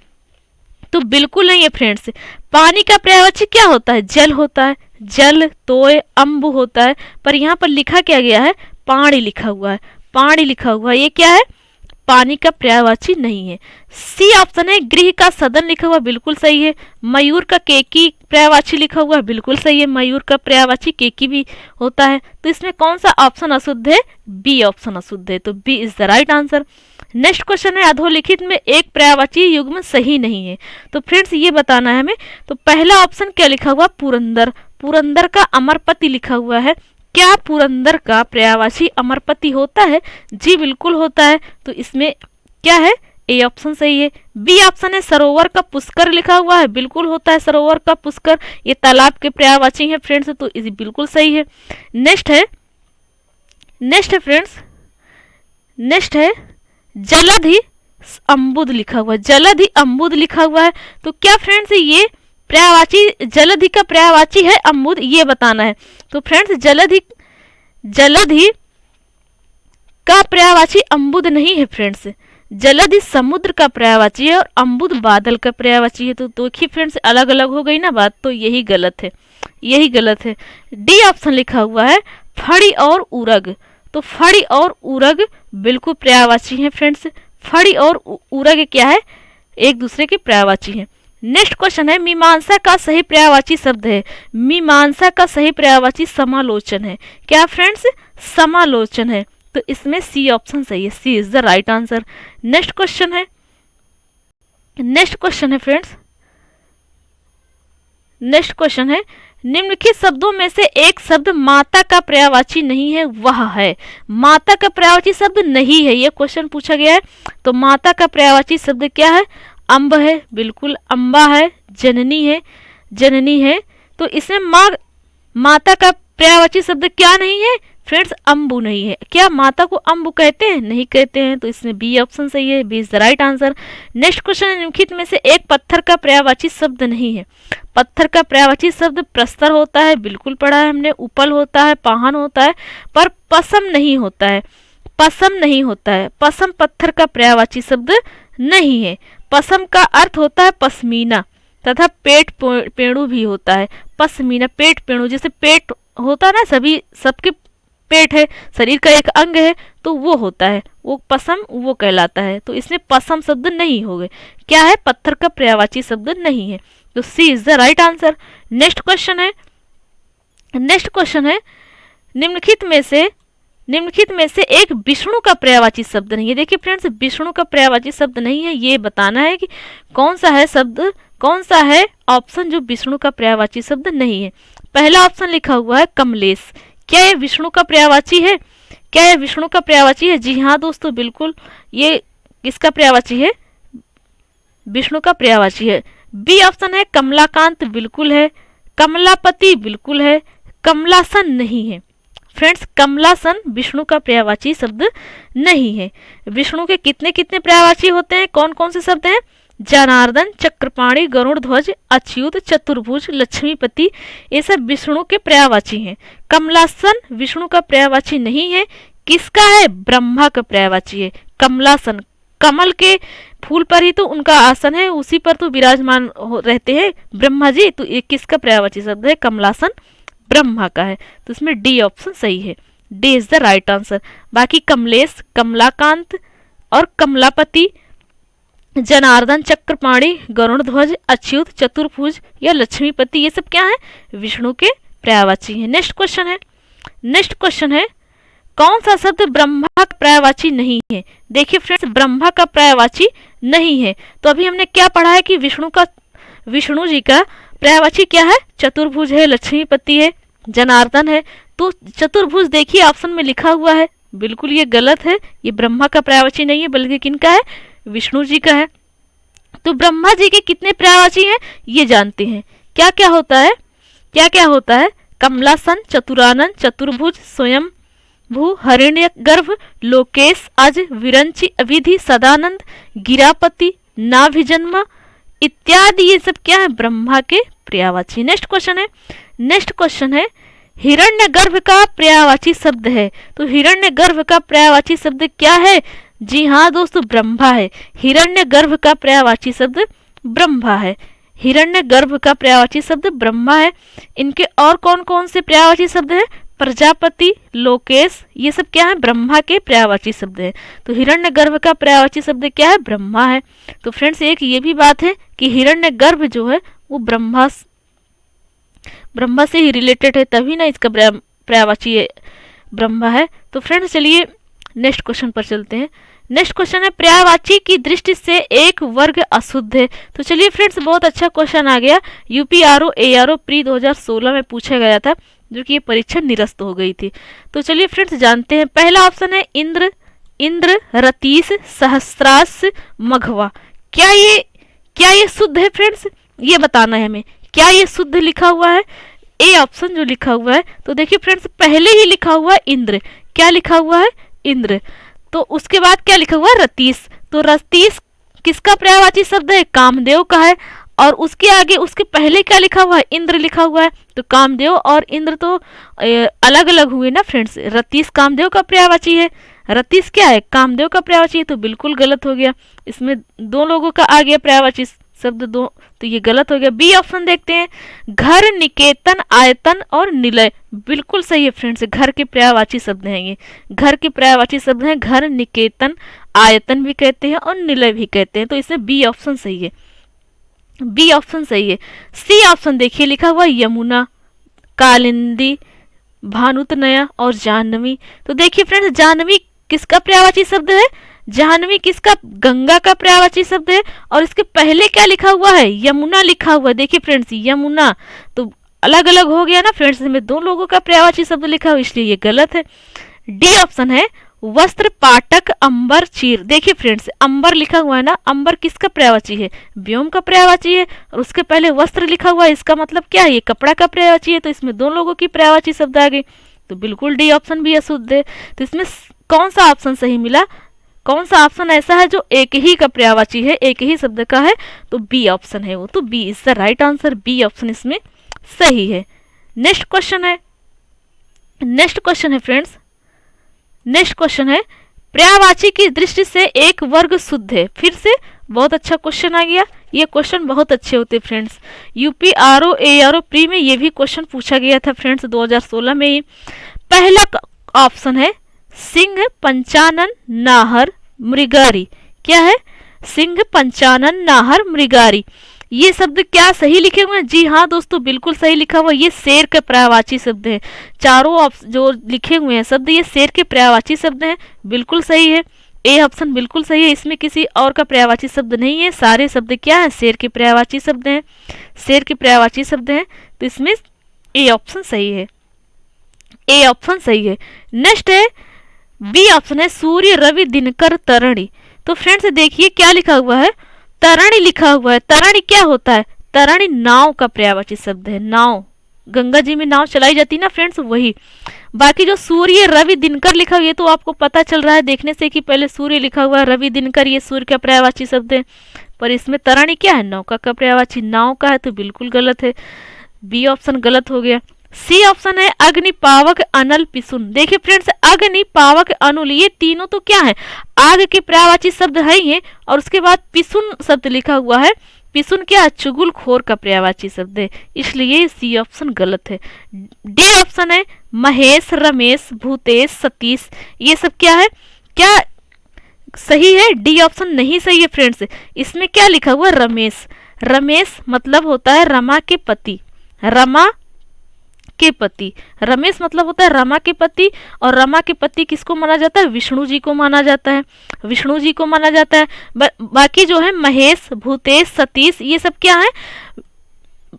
Speaker 1: तो बिल्कुल नहीं है फ्रेंड्स। पानी का पर्यायवाची क्या होता है? जल होता है, जल, तोय, अम्बु होता है। पर यहाँ पर लिखा क्या गया है? पाणी लिखा हुआ है, पाणी लिखा हुआ है। ये क्या है? पानी का पर्यायवाची नहीं है। सी ऑप्शन है गृह का सदन लिखा हुआ, बिल्कुल सही है। मयूर का केकी पर्यायवाची लिखा हुआ है, बिल्कुल सही है। मयूर का पर्यायवाची केकी भी होता है। तो इसमें कौन सा ऑप्शन अशुद्ध है? बी ऑप्शन अशुद्ध है। तो B is the right answer. Next question है अधोलिखित में एक पर्यायवाची युग्म सही नहीं है। तो फ्रेंड्स ये बताना है हमें। तो पहला ऑप्शन क्या लिखा हुआ? पुरंदर, पुरंदर का अमरपति लिखा हुआ है। क्या पुरंदर का पर्यायवाची अमरपति होता है? जी बिल्कुल होता है। तो इसमें क्या है? ए ऑप्शन सही है। बी ऑप्शन है सरोवर का पुष्कर लिखा हुआ है, बिल्कुल होता है सरोवर का पुष्कर, ये तालाब के पर्यायवाची है फ्रेंड्स। तो इसे बिल्कुल सही है। नेक्स्ट है फ्रेंड्स, नेक्स्ट है जलधि अम्बुद लिखा हुआ है, जलधि अम्बुद लिखा हुआ है। तो क्या फ्रेंड्स ये पर्यायवाची, जलधि का पर्यायवाची है अम्बुद, ये बताना है। तो फ्रेंड्स जलधि का पर्यायवाची अम्बुद नहीं है फ्रेंड्स। जलधि समुद्र का पर्यायवाची है और अम्बुद बादल का पर्यायवाची है। तो देखिए फ्रेंड्स अलग अलग हो गई ना बात, तो यही गलत है, यही गलत है। डी ऑप्शन लिखा हुआ है फड़ी और उरग। तो फड़ी और उरग बिल्कुल पर्यायवाची है फ्रेंड्स। फड़ी और उरग क्या है? एक दूसरे के पर्यायवाची है। नेक्स्ट क्वेश्चन है मीमांसा का सही पर्यायवाची शब्द है। मीमांसा का सही पर्यायवाची समालोचन है। क्या फ्रेंड्स? समालोचन है। तो इसमें सी ऑप्शन सही है। C is the right answer. Next question है फ्रेंड्स, नेक्स्ट क्वेश्चन है निम्नलिखित शब्दों में से एक शब्द माता का पर्यायवाची नहीं है, वह है। माता का पर्यायवाची शब्द नहीं है, यह क्वेश्चन पूछा गया है। तो माता का पर्यायवाची शब्द क्या है? अम्ब है, बिल्कुल अम्बा है। जननी है, जननी है। तो इसमें माता का पर्यायवाची शब्द क्या नहीं है फ्रेंड्स? अम्बु नहीं है। क्या माता को अम्बु कहते हैं? नहीं कहते हैं। तो इसमें बी ऑप्शन सही है। B is the right answer. Next question है निम्नलिखित में से एक पत्थर का पर्यायवाची शब्द नहीं है। पत्थर का पर्यायवाची शब्द प्रस्तर होता है, बिल्कुल पढ़ा है हमने। उपल होता है, पाहन होता है, पर पसम नहीं होता है। पसम नहीं होता है। पसम पत्थर का पर्यायवाची शब्द नहीं है। पसम का अर्थ होता है पश्मीना तथा पेट पेड़ू भी होता है। पश्मीना पेट पेड़ू, जैसे पेट होता है ना, सबके पेट है, शरीर का एक अंग है, तो वो होता है वो पसम वो कहलाता है। तो इसमें पसम शब्द नहीं होगा, क्या है, पत्थर का पर्यायवाची शब्द नहीं है। तो C is the right answer. Next question है निम्नलिखित में से एक विष्णु का पर्यायवाची शब्द नहीं है। देखिए फ्रेंड्स, विष्णु का पर्यायवाची शब्द नहीं है, ये बताना है कि कौन सा है ऑप्शन जो विष्णु का पर्यायवाची शब्द नहीं है। पहला ऑप्शन लिखा हुआ है कमलेश। क्या ये विष्णु का पर्यायवाची है? जी हाँ दोस्तों, बिल्कुल ये किसका पर्यायवाची है? विष्णु का पर्यायवाची है। बी ऑप्शन है कमलाकांत, बिल्कुल है। कमलापति बिल्कुल है। कमलासन नहीं है। फ्रेंड्स, कमलासन विष्णु का पर्यायवाची शब्द नहीं है। विष्णु के कितने कितने पर्यायवाची होते हैं? कौन कौन से शब्द हैं? जनार्दन, चक्रपाणी, गरुड़ ध्वज, अच्युत, चतुर्भुज, लक्ष्मीपति, ये सब विष्णु के पर्यायवाची हैं। कमलासन विष्णु का पर्यायवाची नहीं है। किसका है? ब्रह्मा का पर्यायवाची है कमलासन। कमल के फूल पर ही तो उनका आसन है, उसी पर तो विराजमान रहते हैं ब्रह्मा जी। तो ये किसका पर्यायवाची शब्द है? कमलासन ब्रह्मा का है। तो इसमें डी ऑप्शन सही है। D is the right answer. बाकी कमलेश, कमलाकांत और कमलापति, जनार्दन, चक्रपाणी, गरुड़ ध्वज, अच्युत, चतुर्भुज या लक्ष्मीपति, ये सब क्या है? विष्णु के पर्यायवाची है। नेक्स्ट क्वेश्चन है कौन सा शब्द ब्रह्मा का पर्यायवाची नहीं है? देखिए फ्रेंड्स, ब्रह्मा का पर्यायवाची नहीं है। तो अभी हमने क्या पढ़ा है कि विष्णु जी का पर्यायवाची क्या है? चतुर्भुज है, लक्ष्मीपति है, जनार्दन है। तो चतुर्भुज देखिए ऑप्शन में लिखा हुआ है, बिल्कुल ये गलत है। ये ब्रह्मा का पर्यायवाची नहीं है, बल्कि किनका है? विष्णु जी का है। तो ब्रह्मा जी के कितने पर्यायवाची हैं ये जानते हैं। क्या क्या होता है? कमलासन, चतुरानन, चतुर्भुज, स्वयं भू, हिरण्यगर्भ, लोकेश, अज, विरंची, अविधि, सदानंद, गिरापति, नाभिजन्मा इत्यादि, ये सब क्या है? ब्रह्मा के पर्यायवाची। नेक्स्ट क्वेश्चन है हिरण्यगर्भ का पर्यायवाची शब्द है। तो हिरण्यगर्भ का पर्यायवाची शब्द क्या है? जी हाँ दोस्तों, ब्रह्मा है। हिरण्यगर्भ का पर्यायवाची शब्द ब्रह्मा है। हिरण्यगर्भ का पर्यायवाची शब्द ब्रह्मा है। इनके और कौन कौन से पर्यायवाची शब्द हैं? प्रजापति, लोकेश, ये सब क्या है? ब्रह्मा के पर्यायवाची शब्द है। तो हिरण्यगर्भ का पर्यायवाची शब्द क्या है? ब्रह्मा है। तो फ्रेंड्स, एक ये भी बात है कि हिरण्यगर्भ जो है वो ब्रह्मा से ही रिलेटेड है, तभी ना इसका पर्यायवाची ब्रह्मा है। तो फ्रेंड्स चलिए नेक्स्ट क्वेश्चन पर चलते हैं। नेक्स्ट क्वेश्चन है पर्यायवाची की दृष्टि से एक वर्ग अशुद्ध है। तो चलिए फ्रेंड्स, बहुत अच्छा क्वेश्चन आ गया। यूपीआरओ एआरओ प्री 2016 में पूछा गया था, जो कि ये परीक्षा निरस्त हो गई थी। तो चलिए फ्रेंड्स जानते हैं। पहला ऑप्शन है इंद्र, रतीश, सहस्रास, मघवा। क्या ये शुद्ध है फ्रेंड्स? ये बताना है हमें, क्या ये शुद्ध लिखा हुआ है? ए ऑप्शन जो लिखा हुआ है। तो देखिए फ्रेंड्स, पहले ही लिखा हुआ है इंद्र। क्या लिखा हुआ है? इंद्र। तो उसके बाद क्या लिखा हुआ है? रतीश। तो रतीश किसका पर्यायवाची शब्द है? कामदेव का है। और उसके आगे उसके पहले क्या लिखा हुआ है? इंद्र लिखा हुआ है। तो कामदेव और इंद्र तो अलग अलग हुए ना फ्रेंड्स। रतीश कामदेव का पर्यायवाची है, रतीश क्या है? कामदेव का पर्यायवाची है। तो बिल्कुल गलत हो गया, इसमें दो लोगों का आ गया पर्यायवाची शब्द दो, तो ये गलत हो गया। बी ऑप्शन देखते हैं, घर, निकेतन, आयतन और निलय। बिल्कुल सही है फ्रेंड्स, घर के पर्यायवाची शब्द हैं ये। घर के पर्यायवाची शब्द हैं घर, निकेतन, आयतन भी कहते हैं और निलय भी कहते हैं। तो इसमें बी ऑप्शन सही है। बी ऑप्शन सही है। सी ऑप्शन देखिए, लिखा हुआ यमुना, कालिंदी, भानुतनया और जाह्नवी। तो देखिए फ्रेंड्स, जाह्नवी किसका पर्यायवाची शब्द है? जाह्नवी किसका? गंगा का पर्यायवाची शब्द है। और इसके पहले क्या लिखा हुआ है? यमुना लिखा हुआ है। देखिए फ्रेंड्स, यमुना तो अलग अलग हो गया ना फ्रेंड्स, इसमें दो लोगों का पर्यायवाची शब्द लिखा हुआ, इसलिए ये गलत है। डी ऑप्शन है वस्त्र, पाटक, अंबर, चीर। देखिए फ्रेंड्स, अंबर लिखा हुआ है ना, अंबर किसका पर्यायवाची है? व्योम का पर्यायवाची है। और उसके पहले वस्त्र लिखा हुआ है, इसका मतलब क्या है? ये कपड़ा का पर्यायवाची है। तो इसमें दो लोगों की पर्यायवाची शब्द आ गई। तो बिल्कुल डी ऑप्शन भी अशुद्ध है। तो इसमें कौन सा ऑप्शन सही मिला? कौन सा ऑप्शन ऐसा है जो एक ही का पर्यायवाची है, एक ही शब्द का है? तो बी ऑप्शन है वो। तो B is the right answer. B option इसमें सही है। नेक्स्ट क्वेश्चन है फ्रेंड्स, नेक्स्ट क्वेश्चन है पर्यायवाची की दृष्टि से एक वर्ग शुद्ध है। फिर से बहुत अच्छा क्वेश्चन आ गया। ये क्वेश्चन बहुत अच्छे होते फ्रेंड्स। यूपीआरओ एआरओ प्री में ये भी क्वेश्चन पूछा गया था फ्रेंड्स 2016 में ही। पहला ऑप्शन है सिंह पंचानन नाहर मृगारी। क्या है? सिंह पंचानन नाहर मृगारी। ये शब्द क्या सही लिखे हुए हैं? जी हाँ दोस्तों, बिल्कुल सही लिखा हुआ। ये शेर के पर्यायवाची शब्द हैं। चारों जो लिखे हुए हैं शब्द ये शेर के पर्यायवाची शब्द हैं। बिल्कुल सही है, ए ऑप्शन बिल्कुल सही है। इसमें किसी और का पर्यायवाची शब्द नहीं है। सारे शब्द क्या है? शेर के पर्यायवाची शब्द हैं। शेर के पर्यायवाची शब्द हैं, तो इसमें ए ऑप्शन सही है। ए ऑप्शन सही है। नेक्स्ट है बी ऑप्शन है सूर्य रवि दिनकर तरणि। तो फ्रेंड्स देखिए क्या लिखा हुआ है, तरणि लिखा हुआ है। तरणि क्या होता है? तरणि नाव का पर्यायवाची शब्द है। नाव, गंगा जी में नाव चलाई जाती है ना फ्रेंड्स, वही। बाकी जो सूर्य रवि दिनकर लिखा हुआ है, ये तो आपको पता चल रहा है देखने से कि पहले सूर्य लिखा हुआ है, रवि दिनकर ये सूर्य का पर्यायवाची शब्द है। पर इसमें तरणि क्या है? नौका का पर्यायवाची, नाव का है, तो बिल्कुल गलत है। बी ऑप्शन गलत हो गया। सी ऑप्शन है अग्नि पावक अनल पिसुन। देखिए फ्रेंड्स, अग्नि पावक अनल ये तीनों तो क्या है? आग के पर्यायवाची शब्द है ही है। और उसके बाद पिसुन शब्द लिखा हुआ है। पिसुन क्या है? चुगलखोर का पर्यायवाची शब्द है, इसलिए सी ऑप्शन गलत है। डी ऑप्शन है महेश रमेश भूतेश सतीश। ये सब क्या है? क्या सही है? डी ऑप्शन नहीं सही है फ्रेंड्स। इसमें क्या लिखा हुआ? रमेश। रमेश मतलब होता है रमा के पति। रमा के पति, रमेश मतलब होता है रमा के पति। और रमा के पति किसको माना जाता है? विष्णु जी को माना जाता है। विष्णु जी को माना जाता है। बाकी जो है महेश भूतेश सतीश ये सब क्या है?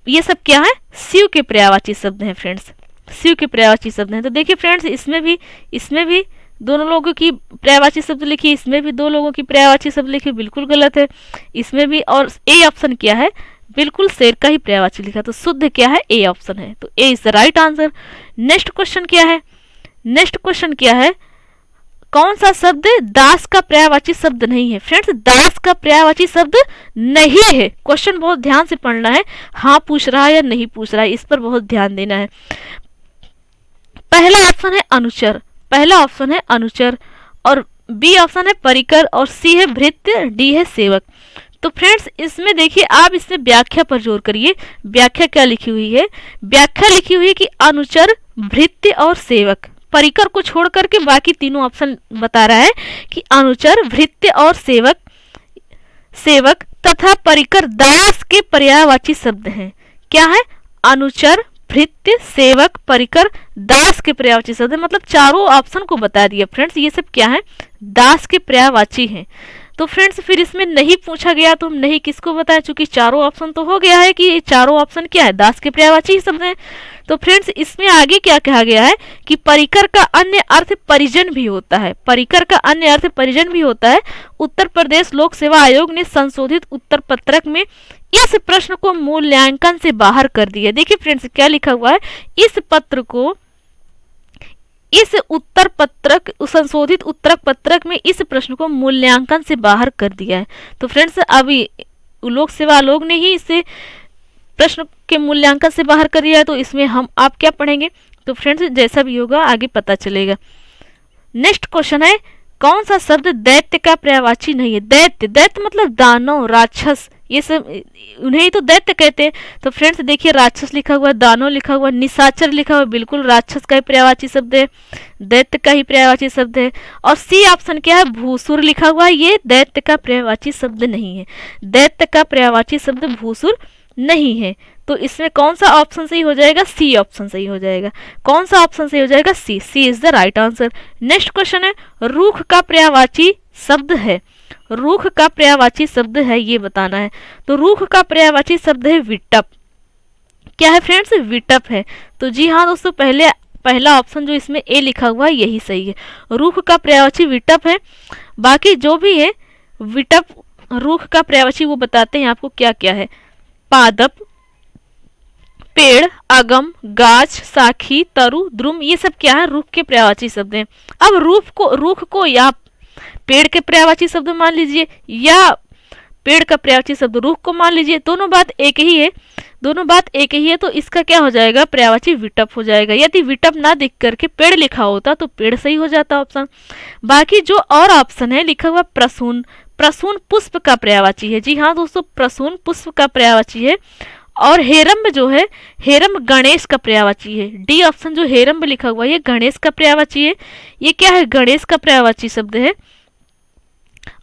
Speaker 1: ये सब क्या है? शिव के पर्यायवाची शब्द हैं फ्रेंड्स। शिव के पर्यायवाची शब्द हैं। तो देखिए फ्रेंड्स, इसमें भी दोनों लोगों की पर्यायवाची शब्द लिखी, इसमें भी दो लोगों की पर्यायवाची शब्द लिखी, बिल्कुल गलत है। इसमें भी, और ए ऑप्शन क्या है? बिल्कुल शेर का ही पर्यायवाची लिखा, तो शुद्ध क्या है? ए ऑप्शन है। तो A is the right answer. Next question क्या है? नेक्स्ट क्वेश्चन क्या है? कौन सा शब्द दास का पर्यायवाची शब्द नहीं है? फ्रेंड्स, दास का पर्यायवाची शब्द नहीं है। क्वेश्चन बहुत ध्यान से पढ़ना है। हाँ पूछ रहा है या नहीं पूछ रहा है, इस पर बहुत ध्यान देना है। पहला ऑप्शन है अनुचर। पहला ऑप्शन है अनुचर, और बी ऑप्शन है परिकर, और सी है भृत्य, डी है सेवक। तो फ्रेंड्स इसमें देखिए, आप इसमें व्याख्या पर जोर करिए। व्याख्या क्या लिखी हुई है? व्याख्या लिखी हुई है कि अनुचर, भृत्य और सेवक। परिकर को छोड़ करके बाकी तीनों ऑप्शन बता रहा है कि अनुचर, भृत्य और सेवक, सेवक तथा परिकर दास के पर्यायवाची शब्द हैं। क्या है? अनुचर, भृत्य, सेवक, परिकर दास के पर्यायवाची शब्द है। मतलब चारों ऑप्शन को बता दिया फ्रेंड्स, ये सब क्या है? दास के पर्यायवाची हैं। तो फ्रेंड्स फिर इसमें नहीं पूछा गया तो हम नहीं किसको बताएं, चूंकि चारों ऑप्शन तो हो गया है कि ये चारों ऑप्शन क्या है? दास के पर्यायवाची शब्द हैं। तो फ्रेंड्स इसमें आगे क्या कहा गया है कि परिकर का अन्य अर्थ परिजन भी होता है। परिकर का अन्य अर्थ परिजन भी होता है। उत्तर प्रदेश लोक सेवा आयोग ने संशोधित उत्तर पत्रक में इस प्रश्न को मूल्यांकन से बाहर कर दिया। देखिए फ्रेंड्स क्या लिखा हुआ है, इस पत्र को, इस उत्तर पत्रक, संशोधित उत्तर पत्रक में इस प्रश्न को मूल्यांकन से बाहर कर दिया है। तो फ्रेंड्स अभी लोक सेवा आयोग ने ही इसे प्रश्न के मूल्यांकन से बाहर कर दिया है। तो इसमें हम आप क्या पढ़ेंगे? तो फ्रेंड्स जैसा भी होगा आगे पता चलेगा। नेक्स्ट क्वेश्चन है, कौन सा शब्द दैत्य का पर्यायवाची नहीं है? दैत्य, दैत्य मतलब दानव, राक्षस, ये सब उन्हें ही तो दैत्य कहते हैं। तो फ्रेंड्स देखिए राक्षस लिखा हुआ है, दानव लिखा हुआ है, निशाचर लिखा हुआ है, बिल्कुल राक्षस का ही पर्यायवाची शब्द है, दैत्य का ही पर्यायवाची शब्द है। और सी ऑप्शन क्या है? भूसुर लिखा हुआ है, ये दैत्य का पर्यायवाची शब्द नहीं है। दैत्य का पर्यायवाची शब्द भूसुर नहीं है। तो इसमें कौन सा ऑप्शन सही हो जाएगा? सी ऑप्शन सही हो जाएगा। कौन सा ऑप्शन सही हो जाएगा? C. C is the right answer. Next question है, रूख का पर्यायवाची शब्द है। रूख का पर्यायवाची शब्द है, ये बताना है। तो रूख का पर्यायवाची शब्द है विटप। क्या है फ्रेंड्स? विटप है। तो जी हाँ दोस्तों, पहला ऑप्शन जो इसमें ए लिखा हुआ है यही सही है। रूख का पर्यायवाची विटप है। बाकी जो भी है विटप, रूख का पर्यायवाची वो बताते हैं आपको क्या क्या है। पादप, पेड़, अगम, गाछ, साखी, तरु, द्रुम, ये सब क्या है? रूख के पर्यायवाची शब्द हैं। अब रूख को या पेड़ के पर्यायवाची शब्द मान लीजिए या पेड़ का पर्यायवाची शब्द रूख को मान लीजिए, दोनों बात एक ही है। दोनों बात एक ही है, तो इसका क्या हो जाएगा? पर्यायवाची विटप हो जाएगा। यदि विटप ना दिख करके पेड़ लिखा होता तो पेड़ सही हो जाता ऑप्शन। बाकी जो और ऑप्शन है लिखा हुआ प्रसून, प्रसून पुष्प का पर्यायवाची है। जी हाँ दोस्तों, प्रसून पुष्प का पर्यायवाची है। और हेरम्ब जो है, हेरम्ब गणेश का पर्यायवाची है। डी ऑप्शन जो हेरम्ब लिखा हुआ है ये गणेश का पर्यायवाची है। ये क्या है? गणेश का पर्यायवाची शब्द है।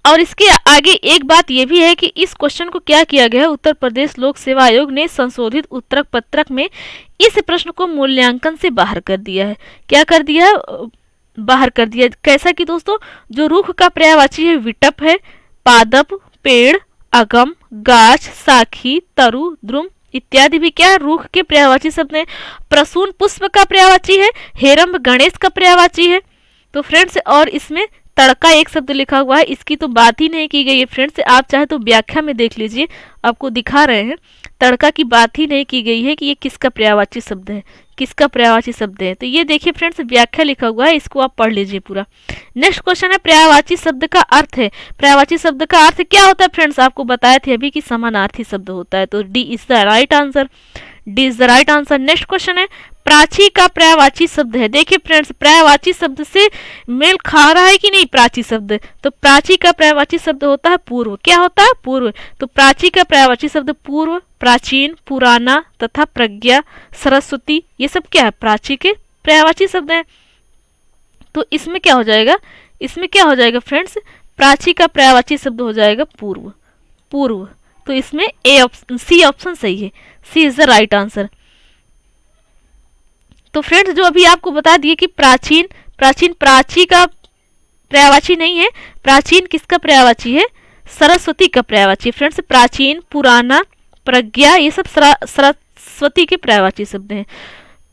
Speaker 1: और इसके आगे एक बात यह भी है कि इस क्वेश्चन को क्या किया गया है, उत्तर प्रदेश लोक सेवा आयोग ने संशोधित उत्तर पत्रक में इस प्रश्न को मूल्यांकन से बाहर कर दिया है। क्या कर दिया है? बाहर कर दिया। कैसा कि दोस्तों, जो रुख का पर्यायवाची है विटप है, पादप, पेड़, अगम, गाछ, साखी, तरु, द्रुम इत्यादि भी क्या रुख के पर्यायवाची शब्द हैं। प्रसून पुष्प का पर्यायवाची है, हेरम्ब गणेश का पर्यायवाची है। तो फ्रेंड्स, और इसमें तड़का एक शब्द लिखा हुआ है, इसकी तो बात ही नहीं की गई है फ्रेंड्स। आप चाहे तो व्याख्या में देख लीजिए, आपको दिखा रहे हैं, तड़का की बात ही नहीं की गई है कि ये किसका पर्यायवाची शब्द है, किसका पर्यायवाची शब्द है। तो ये देखिए फ्रेंड्स, व्याख्या लिखा हुआ है, इसको आप पढ़ लीजिए पूरा। नेक्स्ट क्वेश्चन है, पर्यायवाची शब्द का अर्थ है। पर्यायवाची शब्द का अर्थ क्या होता है फ्रेंड्स? आपको बताए थे अभी कि समानार्थी शब्द होता है। तो D is the right answer. D is the right answer. Next question है, प्राची का पर्यायवाची शब्द है। देखिए फ्रेंड्स, पर्यायवाची शब्द से मेल खा रहा है कि नहीं प्राची शब्द? तो प्राची का पर्यायवाची शब्द होता है पूर्व। क्या होता है? पूर्व। तो प्राची का पर्यायवाची शब्द पूर्व, प्राचीन, पुराना तथा प्रज्ञा, सरस्वती, ये सब क्या है? प्राची के पर्यायवाची शब्द हैं। तो इसमें क्या हो जाएगा? इसमें क्या हो जाएगा फ्रेंड्स? प्राची का पर्यायवाची शब्द हो जाएगा पूर्व। पूर्व। तो इसमें ए ऑप्शन, सी ऑप्शन सही है। C is the right answer. तो फ्रेंड्स, जो अभी आपको बता दिए कि प्राचीन, प्राचीन प्राची का पर्यायवाची नहीं है। प्राचीन किसका पर्यायवाची है? सरस्वती का पर्यायवाची। फ्रेंड्स, प्राचीन, पुराना, प्रज्ञा, ये सब सरस्वती के पर्यायवाची शब्द हैं।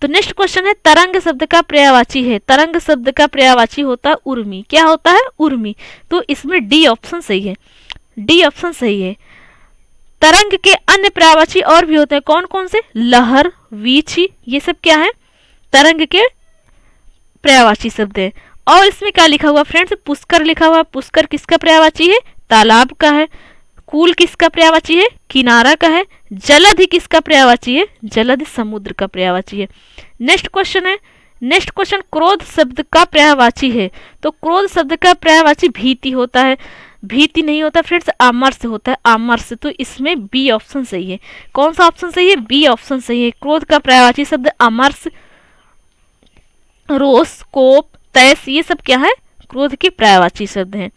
Speaker 1: तो नेक्स्ट क्वेश्चन है, तरंग शब्द का पर्यायवाची है। तरंग शब्द का पर्यायवाची होता है उर्मी। क्या होता है? उर्मी। तो इसमें डी ऑप्शन सही है। डी ऑप्शन सही है। तरंग के अन्य पर्यायवाची और भी होते हैं। कौन कौन से? लहर, वीची, ये सब क्या है? तरंग के पर्यायवाची शब्द है। और इसमें क्या लिखा हुआ फ्रेंड्स? पुष्कर लिखा हुआ। पुष्कर किसका पर्यायवाची है? तालाब का है। कूल किसका पर्यायवाची है? किनारा का है। जलधि किसका पर्यायवाची है? जलधि समुद्र का पर्यायवाची है। नेक्स्ट क्वेश्चन है, नेक्स्ट क्वेश्चन, क्रोध शब्द का पर्यायवाची है। तो क्रोध शब्द का पर्यायवाची भीति होता है। भीति नहीं होता फ्रेंड्स, आमर्ष होता है। आमर्ष। तो इसमें बी ऑप्शन सही है। कौन सा ऑप्शन सही है? बी ऑप्शन सही है। क्रोध का पर्यायवाची शब्द अमर्ष, रोष, कोप, तैस, ये सब क्या है? क्रोध के पर्यायवाची शब्द हैं।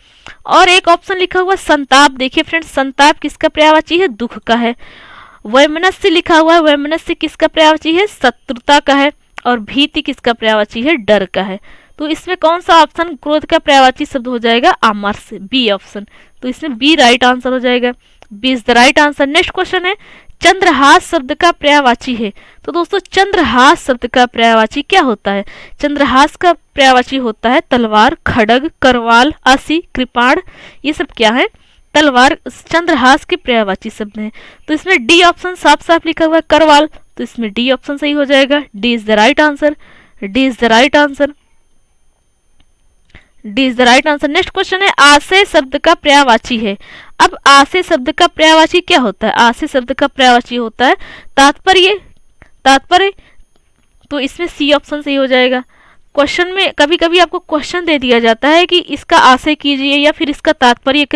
Speaker 1: और एक ऑप्शन लिखा हुआ संताप। देखिए फ्रेंड्स, संताप किसका पर्यायवाची है? दुख का है। वैमनस्य लिखा हुआ है। वैमनस्य किसका पर्यायवाची है? शत्रुता का है। और भीति किसका पर्यायवाची है? डर का है। तो इसमें कौन सा ऑप्शन क्रोध का पर्यायवाची शब्द हो जाएगा? आमर्ष, बी ऑप्शन। तो इसमें बी राइट आंसर हो जाएगा। B is the right answer. Next question है, चंद्रहास शब्द का पर्यायवाची है। तो दोस्तों, चंद्रहास शब्द का पर्यायवाची क्या होता है? चंद्रहास का पर्यायवाची होता है तलवार, खड्ग, करवाल, असी, कृपाण, ये सब क्या है? तलवार, चंद्रहास के पर्यायवाची शब्द हैं। तो इसमें डी ऑप्शन साफ साफ लिखा हुआ है करवाल। तो इसमें डी ऑप्शन सही हो जाएगा। D is the right answer. D is the right answer. D is the right answer. Next question है, आशय शब्द का पर्यायवाची है। अब आशय शब्द का पर्यायवाची क्या होता है? आशय शब्द का पर्यायवाची होता है तात्पर्य। तात्पर्य। तो इसमें सी ऑप्शन सही हो जाएगा। क्वेश्चन में कभी कभी आपको क्वेश्चन दे दिया जाता है कि इसका आशय कीजिए या फिर इसका तात्पर्य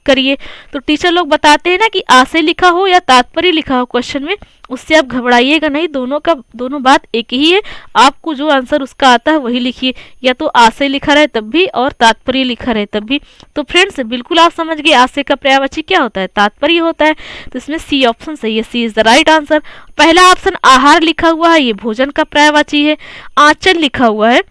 Speaker 1: करिए। तो टीचर लोग बताते हैं ना कि आशय लिखा हो या तात्पर्य लिखा हो क्वेश्चन में, उससे आप घबराइएगा नहीं। दोनों बात एक ही है। आपको जो आंसर उसका आता है वही लिखिए, या तो आशय लिखा रहे तब भी और तात्पर्य लिखा रहे तब भी। तो फ्रेंड्स, बिल्कुल आप समझ गए आशय का पर्यायवाची क्या होता है? तात्पर्य होता है। तो इसमें सी ऑप्शन सही है। C is the right answer. पहला ऑप्शन आहार लिखा हुआ है, ये भोजन का पर्यायवाची है। आंचल लिखा हुआ है,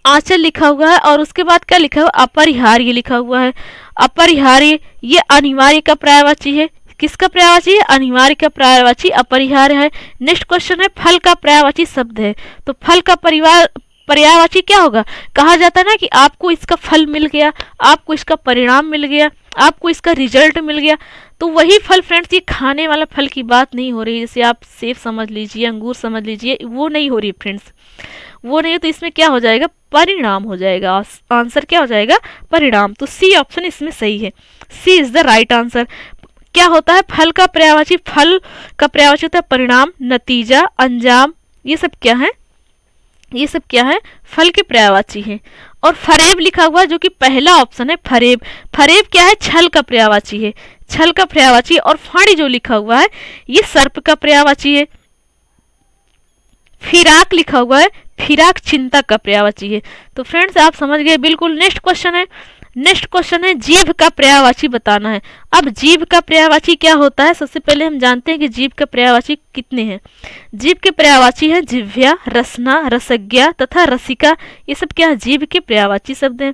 Speaker 1: आंचल लिखा हुआ है। और उसके बाद क्या लिखा हुआ? अपरिहार्य लिखा हुआ है। अपरिहार्य, ये अनिवार्य का पर्यायवाची है। किसका पर्यायवाची है? अनिवार्य का पर्यायवाची अपरिहार्य है। नेक्स्ट क्वेश्चन है, फल का पर्यायवाची शब्द है। तो फल का पर्यायवाची क्या होगा? कहा जाता है ना कि आपको इसका फल मिल गया, आपको इसका परिणाम मिल गया, आपको इसका रिजल्ट मिल गया। तो वही फल फ्रेंड्स, ये खाने वाला फल की बात नहीं हो रही। जैसे आप सेब समझ लीजिए, अंगूर समझ लीजिए, वो नहीं हो रही फ्रेंड्स, वो नहीं। तो इसमें क्या हो जाएगा? परिणाम हो जाएगा। आंसर क्या हो जाएगा? परिणाम। तो सी ऑप्शन इसमें सही है। C is the right answer. क्या होता है? फल का पर्यायवाची, फल का पर्यायवाची होता है परिणाम, नतीजा, अंजाम, ये सब क्या है? ये सब क्या है? फल के पर्यायवाची है। और फरेब लिखा हुआ जो कि पहला ऑप्शन है, फरेब। फरेब क्या है? छल का पर्यायवाची है। छल का पर्यायवाची, और फाड़ी जो लिखा हुआ है ये सर्प का पर्यायवाची है। फिराक लिखा हुआ है, फिराक चिंता का पर्यायवाची है। तो फ्रेंड्स आप समझ गए बिल्कुल। नेक्स्ट क्वेश्चन है जीभ का पर्यायवाची बताना है। अब जीभ का पर्यायवाची क्या होता है, सबसे पहले हम जानते हैं कि जीभ का पर्यायवाची कितने हैं। जीभ के पर्यायवाची है जिह्वा, रसना, रसज्ञा तथा रसिका। ये सब क्या है, जीभ के पर्यायवाची शब्द हैं।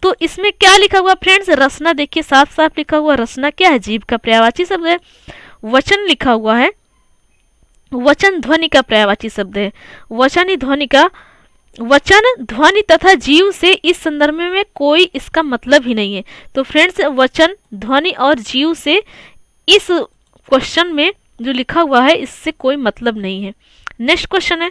Speaker 1: तो इसमें क्या लिखा हुआ फ्रेंड्स, रसना देखिए साफ साफ लिखा हुआ, रसना क्या है, जीभ का पर्यायवाची शब्द है। वचन लिखा हुआ है, वचन ध्वनि का पर्यायवाची शब्द है। वचन ध्वनि तथा जीव से इस संदर्भ में कोई इसका मतलब ही नहीं है। तो फ्रेंड्स वचन ध्वनि और जीव से इस क्वेश्चन में जो लिखा हुआ है इससे कोई मतलब नहीं है। नेक्स्ट क्वेश्चन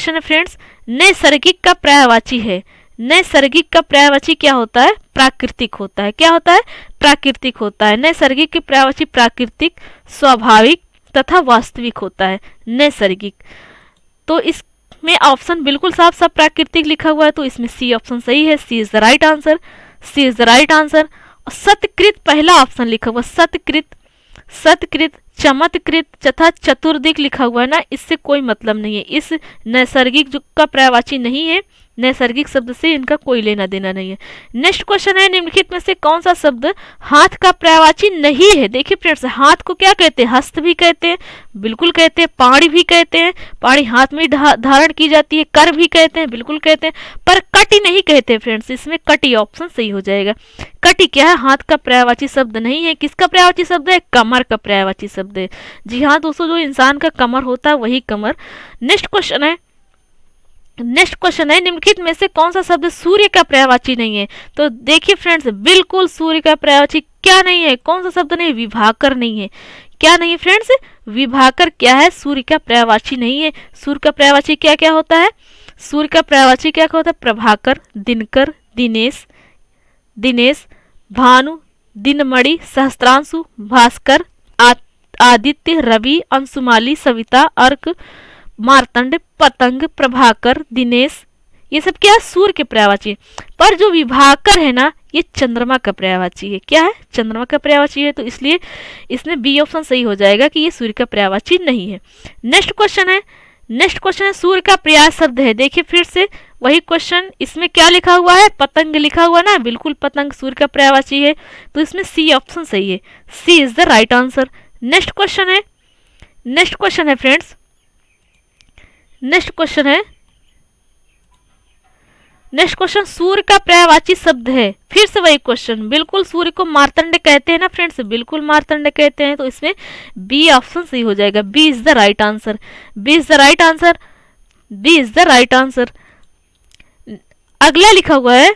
Speaker 1: है फ्रेंड्स, नैसर्गिक का पर्यायवाची है। नैसर्गिक का पर्यायवाची क्या होता है, प्राकृतिक होता है। क्या होता है, प्राकृतिक होता है। नैसर्गिक के पर्यायवाची प्राकृतिक, स्वाभाविक तथा वास्तविक होता है नैसर्गिक। तो इसमें ऑप्शन बिल्कुल साफ साफ प्राकृतिक लिखा हुआ है, तो इसमें सी ऑप्शन सही है। C is the right answer, C is the right answer. सतकृत पहला ऑप्शन लिखा हुआ, सतकृत, चमत्कृत तथा चतुर्दिक लिखा हुआ है ना, इससे कोई मतलब नहीं है। इस नैसर्गिक का पर्यायवाची नहीं है, नैसर्गिक शब्द से इनका कोई लेना देना नहीं है। नेक्स्ट क्वेश्चन है, निम्नलिखित में से कौन सा शब्द हाथ का पर्यायवाची नहीं है। देखिए फ्रेंड्स, हाथ को क्या कहते हैं, हस्त भी कहते हैं, बिल्कुल कहते हैं। पाणी भी कहते हैं, पाणी हाथ में धारण की जाती है। कर भी कहते हैं, बिल्कुल कहते हैं, पर कटी नहीं कहते फ्रेंड्स। इसमें कटी ऑप्शन सही हो जाएगा। कटी क्या है, हाथ का पर्यायवाची शब्द नहीं है। किसका पर्यायवाची शब्द है, कमर का पर्यायवाची शब्द है। जी हाँ दोस्तों, जो इंसान का कमर होता है वही कमर। नेक्स्ट क्वेश्चन है, निम्नलिखित में से कौन सा शब्द सूर्य का पर्यायवाची नहीं है। तो देखिए फ्रेंड्स, बिल्कुल सूर्य का पर्यायवाची क्या नहीं है, कौन सा शब्द नहीं है, विभाकर नहीं है। क्या नहीं है फ्रेंड्स, विभाकर क्या है, सूर्य का पर्यायवाची नहीं है। सूर्य का पर्यायवाची क्या क्या होता है, सूर्य का पर्यायवाची क्या क्या होता है, प्रभाकर, दिनकर, दिनेश, भानु, दिनमणि, सहस्त्रांशु, भास्कर, आदित्य, रवि, अंशुमाली, सविता, अर्क, मार्तंड, पतंग, प्रभाकर, दिनेश, ये सब क्या है, सूर्य के पर्यायवाची। पर जो विभाकर है ना, ये चंद्रमा का पर्यायवाची है। क्या है, चंद्रमा का पर्यायवाची है। तो इसलिए इसमें बी ऑप्शन सही हो जाएगा कि ये सूर्य का पर्यायवाची नहीं है। नेक्स्ट क्वेश्चन है, सूर्य का पर्याय शब्द है। देखिए फिर से वही क्वेश्चन, इसमें क्या लिखा हुआ है, पतंग लिखा हुआ ना, बिल्कुल पतंग सूर्य का पर्यायवाची है। तो इसमें सी ऑप्शन सही है, C is the right answer. Next question है फ्रेंड्स, नेक्स्ट क्वेश्चन सूर्य का पर्यायवाची शब्द है। फिर से वही क्वेश्चन, बिल्कुल सूर्य को मार्तंड कहते हैं ना फ्रेंड्स, बिल्कुल मार्तंड कहते हैं। तो इसमें बी ऑप्शन सही हो जाएगा, B is the right answer, B is the right answer, B is the right answer. अगला लिखा हुआ है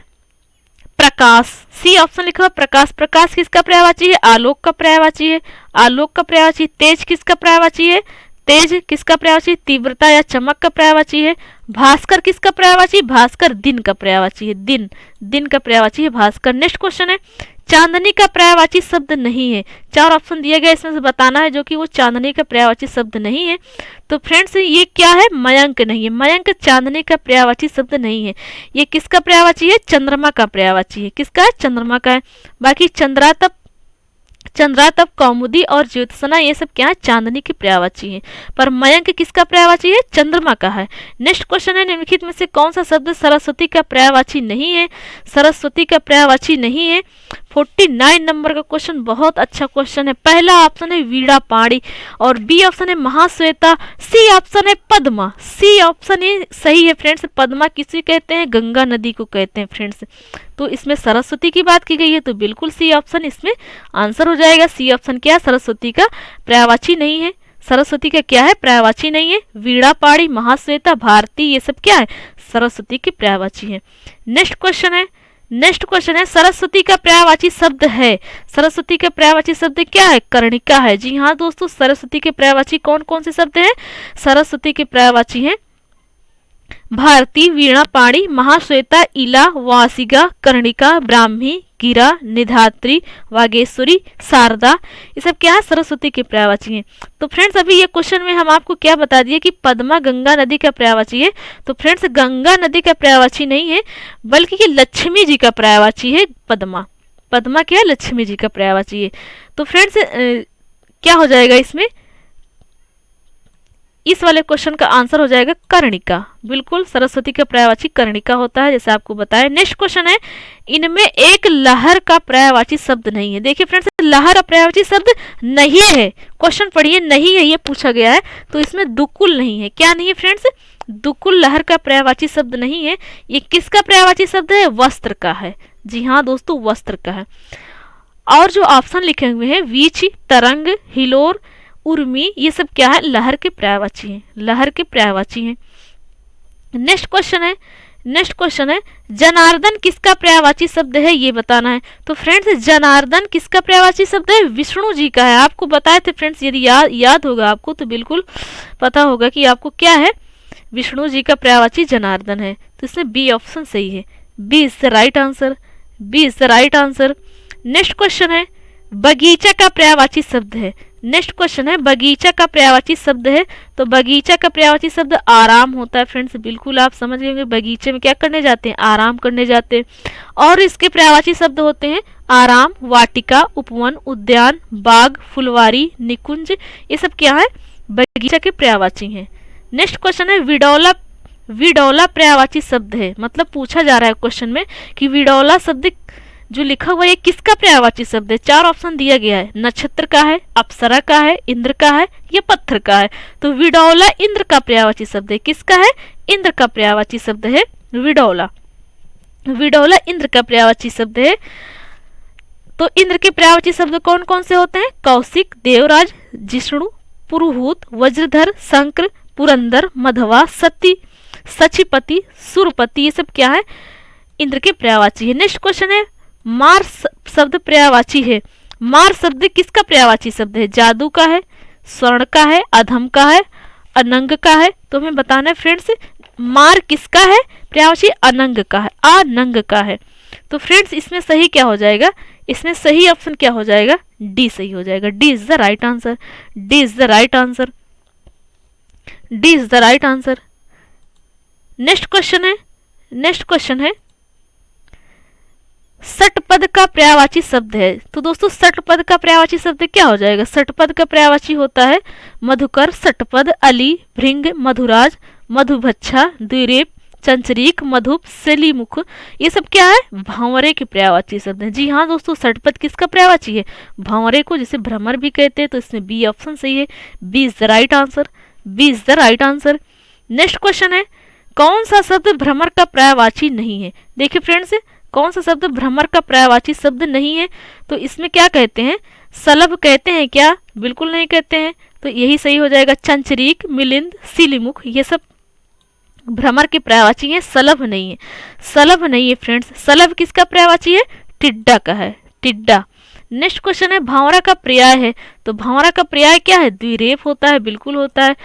Speaker 1: प्रकाश, सी ऑप्शन लिखा हुआ प्रकाश। प्रकाश किसका पर्यायवाची है, आलोक का पर्यायवाची है। आलोक का पर्यायवाची। तेज किसका पर्यायवाची है, तेज किसका पर्यायवाची, तीव्रता या चमक का पर्यायवाची है। भास्कर किसका पर्यायवाची, भास्कर दिन का पर्यायवाची है। दिन का पर्यायवाची है भास्कर। नेक्स्ट क्वेश्चन है, चांदनी का पर्यायवाची शब्द नहीं है। 4 ऑप्शन दिए गए, इसमें से बताना है जो कि वो चांदनी का पर्यायवाची शब्द नहीं है। तो फ्रेंड्स ये क्या है, मयंक नहीं है। मयंक चांदनी का पर्यायवाची शब्द नहीं है। ये किसका पर्यायवाची है, चंद्रमा का पर्यायवाची है। किसका है, चंद्रमा का है। बाकी चंद्रातप, कौमुदी और ज्योत्सना ये सब क्या है, चांदनी के पर्यायवाची है। पर मयंक किसका पर्यायवाची है, चंद्रमा का है। नेक्स्ट क्वेश्चन है, निम्नलिखित में से कौन सा शब्द सरस्वती का पर्यायवाची नहीं है। सरस्वती का पर्यायवाची नहीं है। 49 नंबर का क्वेश्चन बहुत अच्छा क्वेश्चन है। पहला ऑप्शन है वीणा पाणी और बी ऑप्शन है महाश्वेता, सी ऑप्शन है पद्मा। सी ऑप्शन ही सही है फ्रेंड्स। पद्मा किसे कहते हैं, गंगा नदी को कहते हैं फ्रेंड्स। तो इसमें सरस्वती की बात की गई है, तो बिल्कुल सी ऑप्शन इसमें आंसर हो जाएगा। सी ऑप्शन क्या है, सरस्वती का पर्यायवाची नहीं है। सरस्वती का क्या है, पर्यायवाची नहीं है। वीणा पाणी, महाश्वेता, भारती ये सब क्या है, सरस्वती की पर्यायवाची है। नेक्स्ट क्वेश्चन है, सरस्वती का पर्यायवाची शब्द है। सरस्वती का पर्यायवाची शब्द क्या है, कर्णिका है। जी हाँ दोस्तों, सरस्वती के पर्यायवाची कौन कौन से शब्द हैं, सरस्वती के पर्यायवाची हैं भारती, वीणा पाणी, महाश्वेता, इला, वासिका, कर्णिका, ब्राह्मी, गिरा, निधात्री, वागेश्वरी, शारदा, ये सब क्या है, सरस्वती के पर्यायवाची हैं। तो फ्रेंड्स अभी ये क्वेश्चन में हम आपको क्या बता दिए कि पद्मा गंगा नदी का पर्यायवाची है। तो फ्रेंड्स गंगा नदी का पर्यायवाची नहीं है, बल्कि ये लक्ष्मी जी का पर्यायवाची है पद्मा। पद्मा क्या है, लक्ष्मी जी का पर्यायवाची है। तो फ्रेंड्स क्या हो जाएगा इसमें, इस वाले क्वेश्चन का आंसर हो जाएगा कर्णिका। बिल्कुल, सरस्वती का पर्यायवाची कर्णिका होता है, जैसे आपको बताया। नेक्स्ट क्वेश्चन है, इनमें एक लहर का पर्यायवाची शब्द नहीं है। देखिए फ्रेंड्स, लहर का पर्यायवाची शब्द नहीं है, क्वेश्चन पढ़िए, नहीं है ये पूछा गया है, तो इसमें दुकुल नहीं है। क्या नहीं है फ्रेंड्स, दुकुल लहर का पर्यायवाची शब्द नहीं है। ये किसका पर्यायवाची शब्द है, वस्त्र का है। जी हाँ दोस्तों, वस्त्र का है। और जो ऑप्शन लिखे हुए हैं, वीच, तरंग, हिलोर, उर्मी, ये सब क्या है, लहर के पर्यायवाची हैं, लहर के पर्यायवाची हैं। नेक्स्ट क्वेश्चन है, जनार्दन किसका पर्यायवाची शब्द है, ये बताना है। तो फ्रेंड्स, जनार्दन किसका पर्यायवाची शब्द है, विष्णु जी का है। आपको बताए थे फ्रेंड्स, यदि याद होगा आपको तो बिल्कुल पता होगा कि आपको क्या है, विष्णु जी का पर्यायवाची जनार्दन है। तो इसमें बी ऑप्शन सही है, B is the right answer, B is the right answer. Next question है, बगीचा का पर्यायवाची शब्द है। नेक्स्ट क्वेश्चन है, बगीचा का पर्यायवाची शब्द है। तो बगीचा का पर्यायवाची शब्द आराम होता है। फ्रेंड्स बिल्कुल आप समझ गए, बगीचे में क्या करने जाते हैं, आराम करने जाते हैं। और इसके पर्यायवाची शब्द होते हैं आराम, वाटिका, उपवन, उद्यान, बाग, फुलवारी, निकुंज, ये सब क्या है, बगीचा के पर्यायवाची हैं। नेक्स्ट क्वेश्चन है, विडौला, विडौला पर्यायवाची शब्द है। मतलब पूछा जा रहा है क्वेश्चन में कि विडौला शब्द जो लिखा हुआ है किसका पर्यायवाची शब्द है। 4 ऑप्शन दिया गया है, नक्षत्र का है, अप्सरा का है, इंद्र का है, या पत्थर का है। तो विडौला इंद्र का पर्यायवाची शब्द है। किसका है, इंद्र का पर्यायवाची शब्द है विडौला। विडौला इंद्र का पर्यायवाची शब्द है। तो इंद्र के पर्यायवाची शब्द कौन कौन से होते हैं, कौशिक, देवराज, जिष्णु, पुरुहूत, वज्रधर, शंकर, पुरंदर, मधवा, सती, सचिपति, सुरपति, ये सब क्या है, इंद्र के पर्यायवाची है। नेक्स्ट क्वेश्चन है, मार शब्द पर्यायवाची है। मार शब्द किसका पर्यायवाची शब्द है, जादू का है, स्वर्ण का है, अधम का है, अनंग का है। तो हमें बताना है फ्रेंड्स, मार किसका है पर्यायवाची, अनंग का है, अनंग का है। तो फ्रेंड्स इसमें सही क्या हो जाएगा, इसमें सही ऑप्शन क्या हो जाएगा, डी सही हो जाएगा। D is the right answer, D is the right answer, D is the right answer. Next question है, षटपद का पर्यायवाची शब्द है। तो दोस्तों षटपद का पर्यायवाची शब्द क्या हो जाएगा, षटपद का पर्यायवाची होता है मधुकर, षटपद, अली, भृंग, मधुराज, मधुभच्छा, द्विरेप, चंचरीक, मधुप, सेलीमुख, ये सब क्या है, भंवरे के पर्यायवाची शब्द हैं। जी हाँ दोस्तों, षटपद किसका पर्यायवाची है, भंवरे को, जिसे भ्रमर भी कहते हैं। तो इसमें बी ऑप्शन सही है, B is the right answer, B is the right answer. Next question है, कौन सा शब्द भ्रमर का पर्यायवाची नहीं है। देखिए फ्रेंड्स, कौन सा शब्द भ्रमर का पर्यायवाची शब्द नहीं है। तो इसमें क्या कहते हैं, सलभ कहते हैं क्या, बिल्कुल नहीं कहते हैं। तो यही सही हो जाएगा, चंचरीक, मिलिंद, सिलीमुख, ये सब भ्रमर के पर्यायवाची है, सलभ नहीं है, सलभ नहीं है फ्रेंड्स। सलभ किसका पर्यायवाची है, टिड्डा का है, टिड्डा। नेक्स्ट क्वेश्चन है, भावरा का पर्याय है। तो भावरा का पर्याय क्या है, द्विरेफ होता है, बिल्कुल होता है,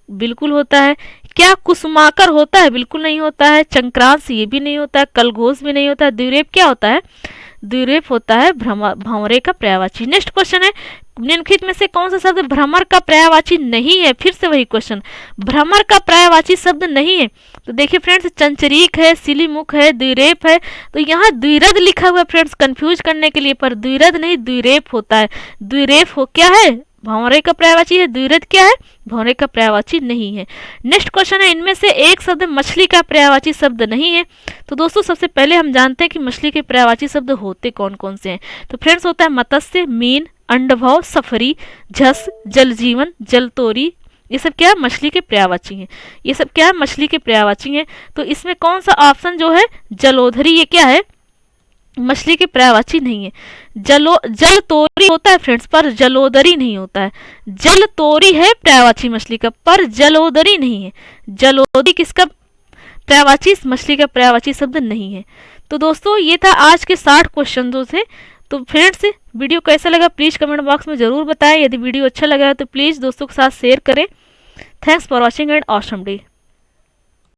Speaker 1: बिल्कुल होता है। क्या कुसुमाकर होता है, बिल्कुल नहीं होता है। चंक्रांश, ये भी नहीं होता है। कलघोष भी नहीं होता है। द्विरेफ क्या होता है, द्विरेफ होता है भंवरे का पर्यायवाची। नेक्स्ट क्वेश्चन है, निम्नलिखित में से कौन सा शब्द भ्रमर का पर्यायवाची नहीं है। फिर से वही क्वेश्चन, भ्रमर का पर्यायवाची शब्द नहीं है। तो देखिए फ्रेंड्स, चंचरीक है, सिलीमुख है, द्विरेफ है। तो यहाँ द्विरद लिखा हुआ है फ्रेंड्स, कंफ्यूज करने के लिए, पर द्विरद नहीं द्विरेफ होता है। द्विरेफ हो क्या है, भंवरे का पर्यायवाची है। द्विरद क्या है, भंवरे का पर्यायवाची नहीं है। नेक्स्ट क्वेश्चन है, इनमें से एक शब्द मछली का पर्यायवाची शब्द नहीं है। तो दोस्तों सबसे पहले हम जानते हैं कि मछली के पर्यायवाची शब्द होते कौन कौन से हैं। तो फ्रेंड्स होता है मत्स्य, मीन, अंडभव, सफरी, झस, जलजीवन, जलतोरी, ये सब क्या है, मछली के पर्यायवाची हैं। ये सब क्या है, मछली के पर्यायवाची हैं। तो इसमें कौन सा ऑप्शन जो है, जलोधरी, ये क्या है, मछली के पर्यायवाची नहीं है। जलतोरी होता है फ्रेंड्स, पर जलोदरी नहीं होता है। जलतोरी है पर्यायवाची मछली का, पर जलोदरी नहीं है। जलोदरी किसका पर्यायवाची, मछली का पर्यायवाची शब्द नहीं है। तो दोस्तों ये था आज के 60 क्वेश्चन थे। तो फ्रेंड्स वीडियो कैसा लगा प्लीज कमेंट बॉक्स में जरूर बताएं। यदि वीडियो अच्छा लगा है तो प्लीज दोस्तों के साथ शेयर करें। Thanks for watching and awesome day.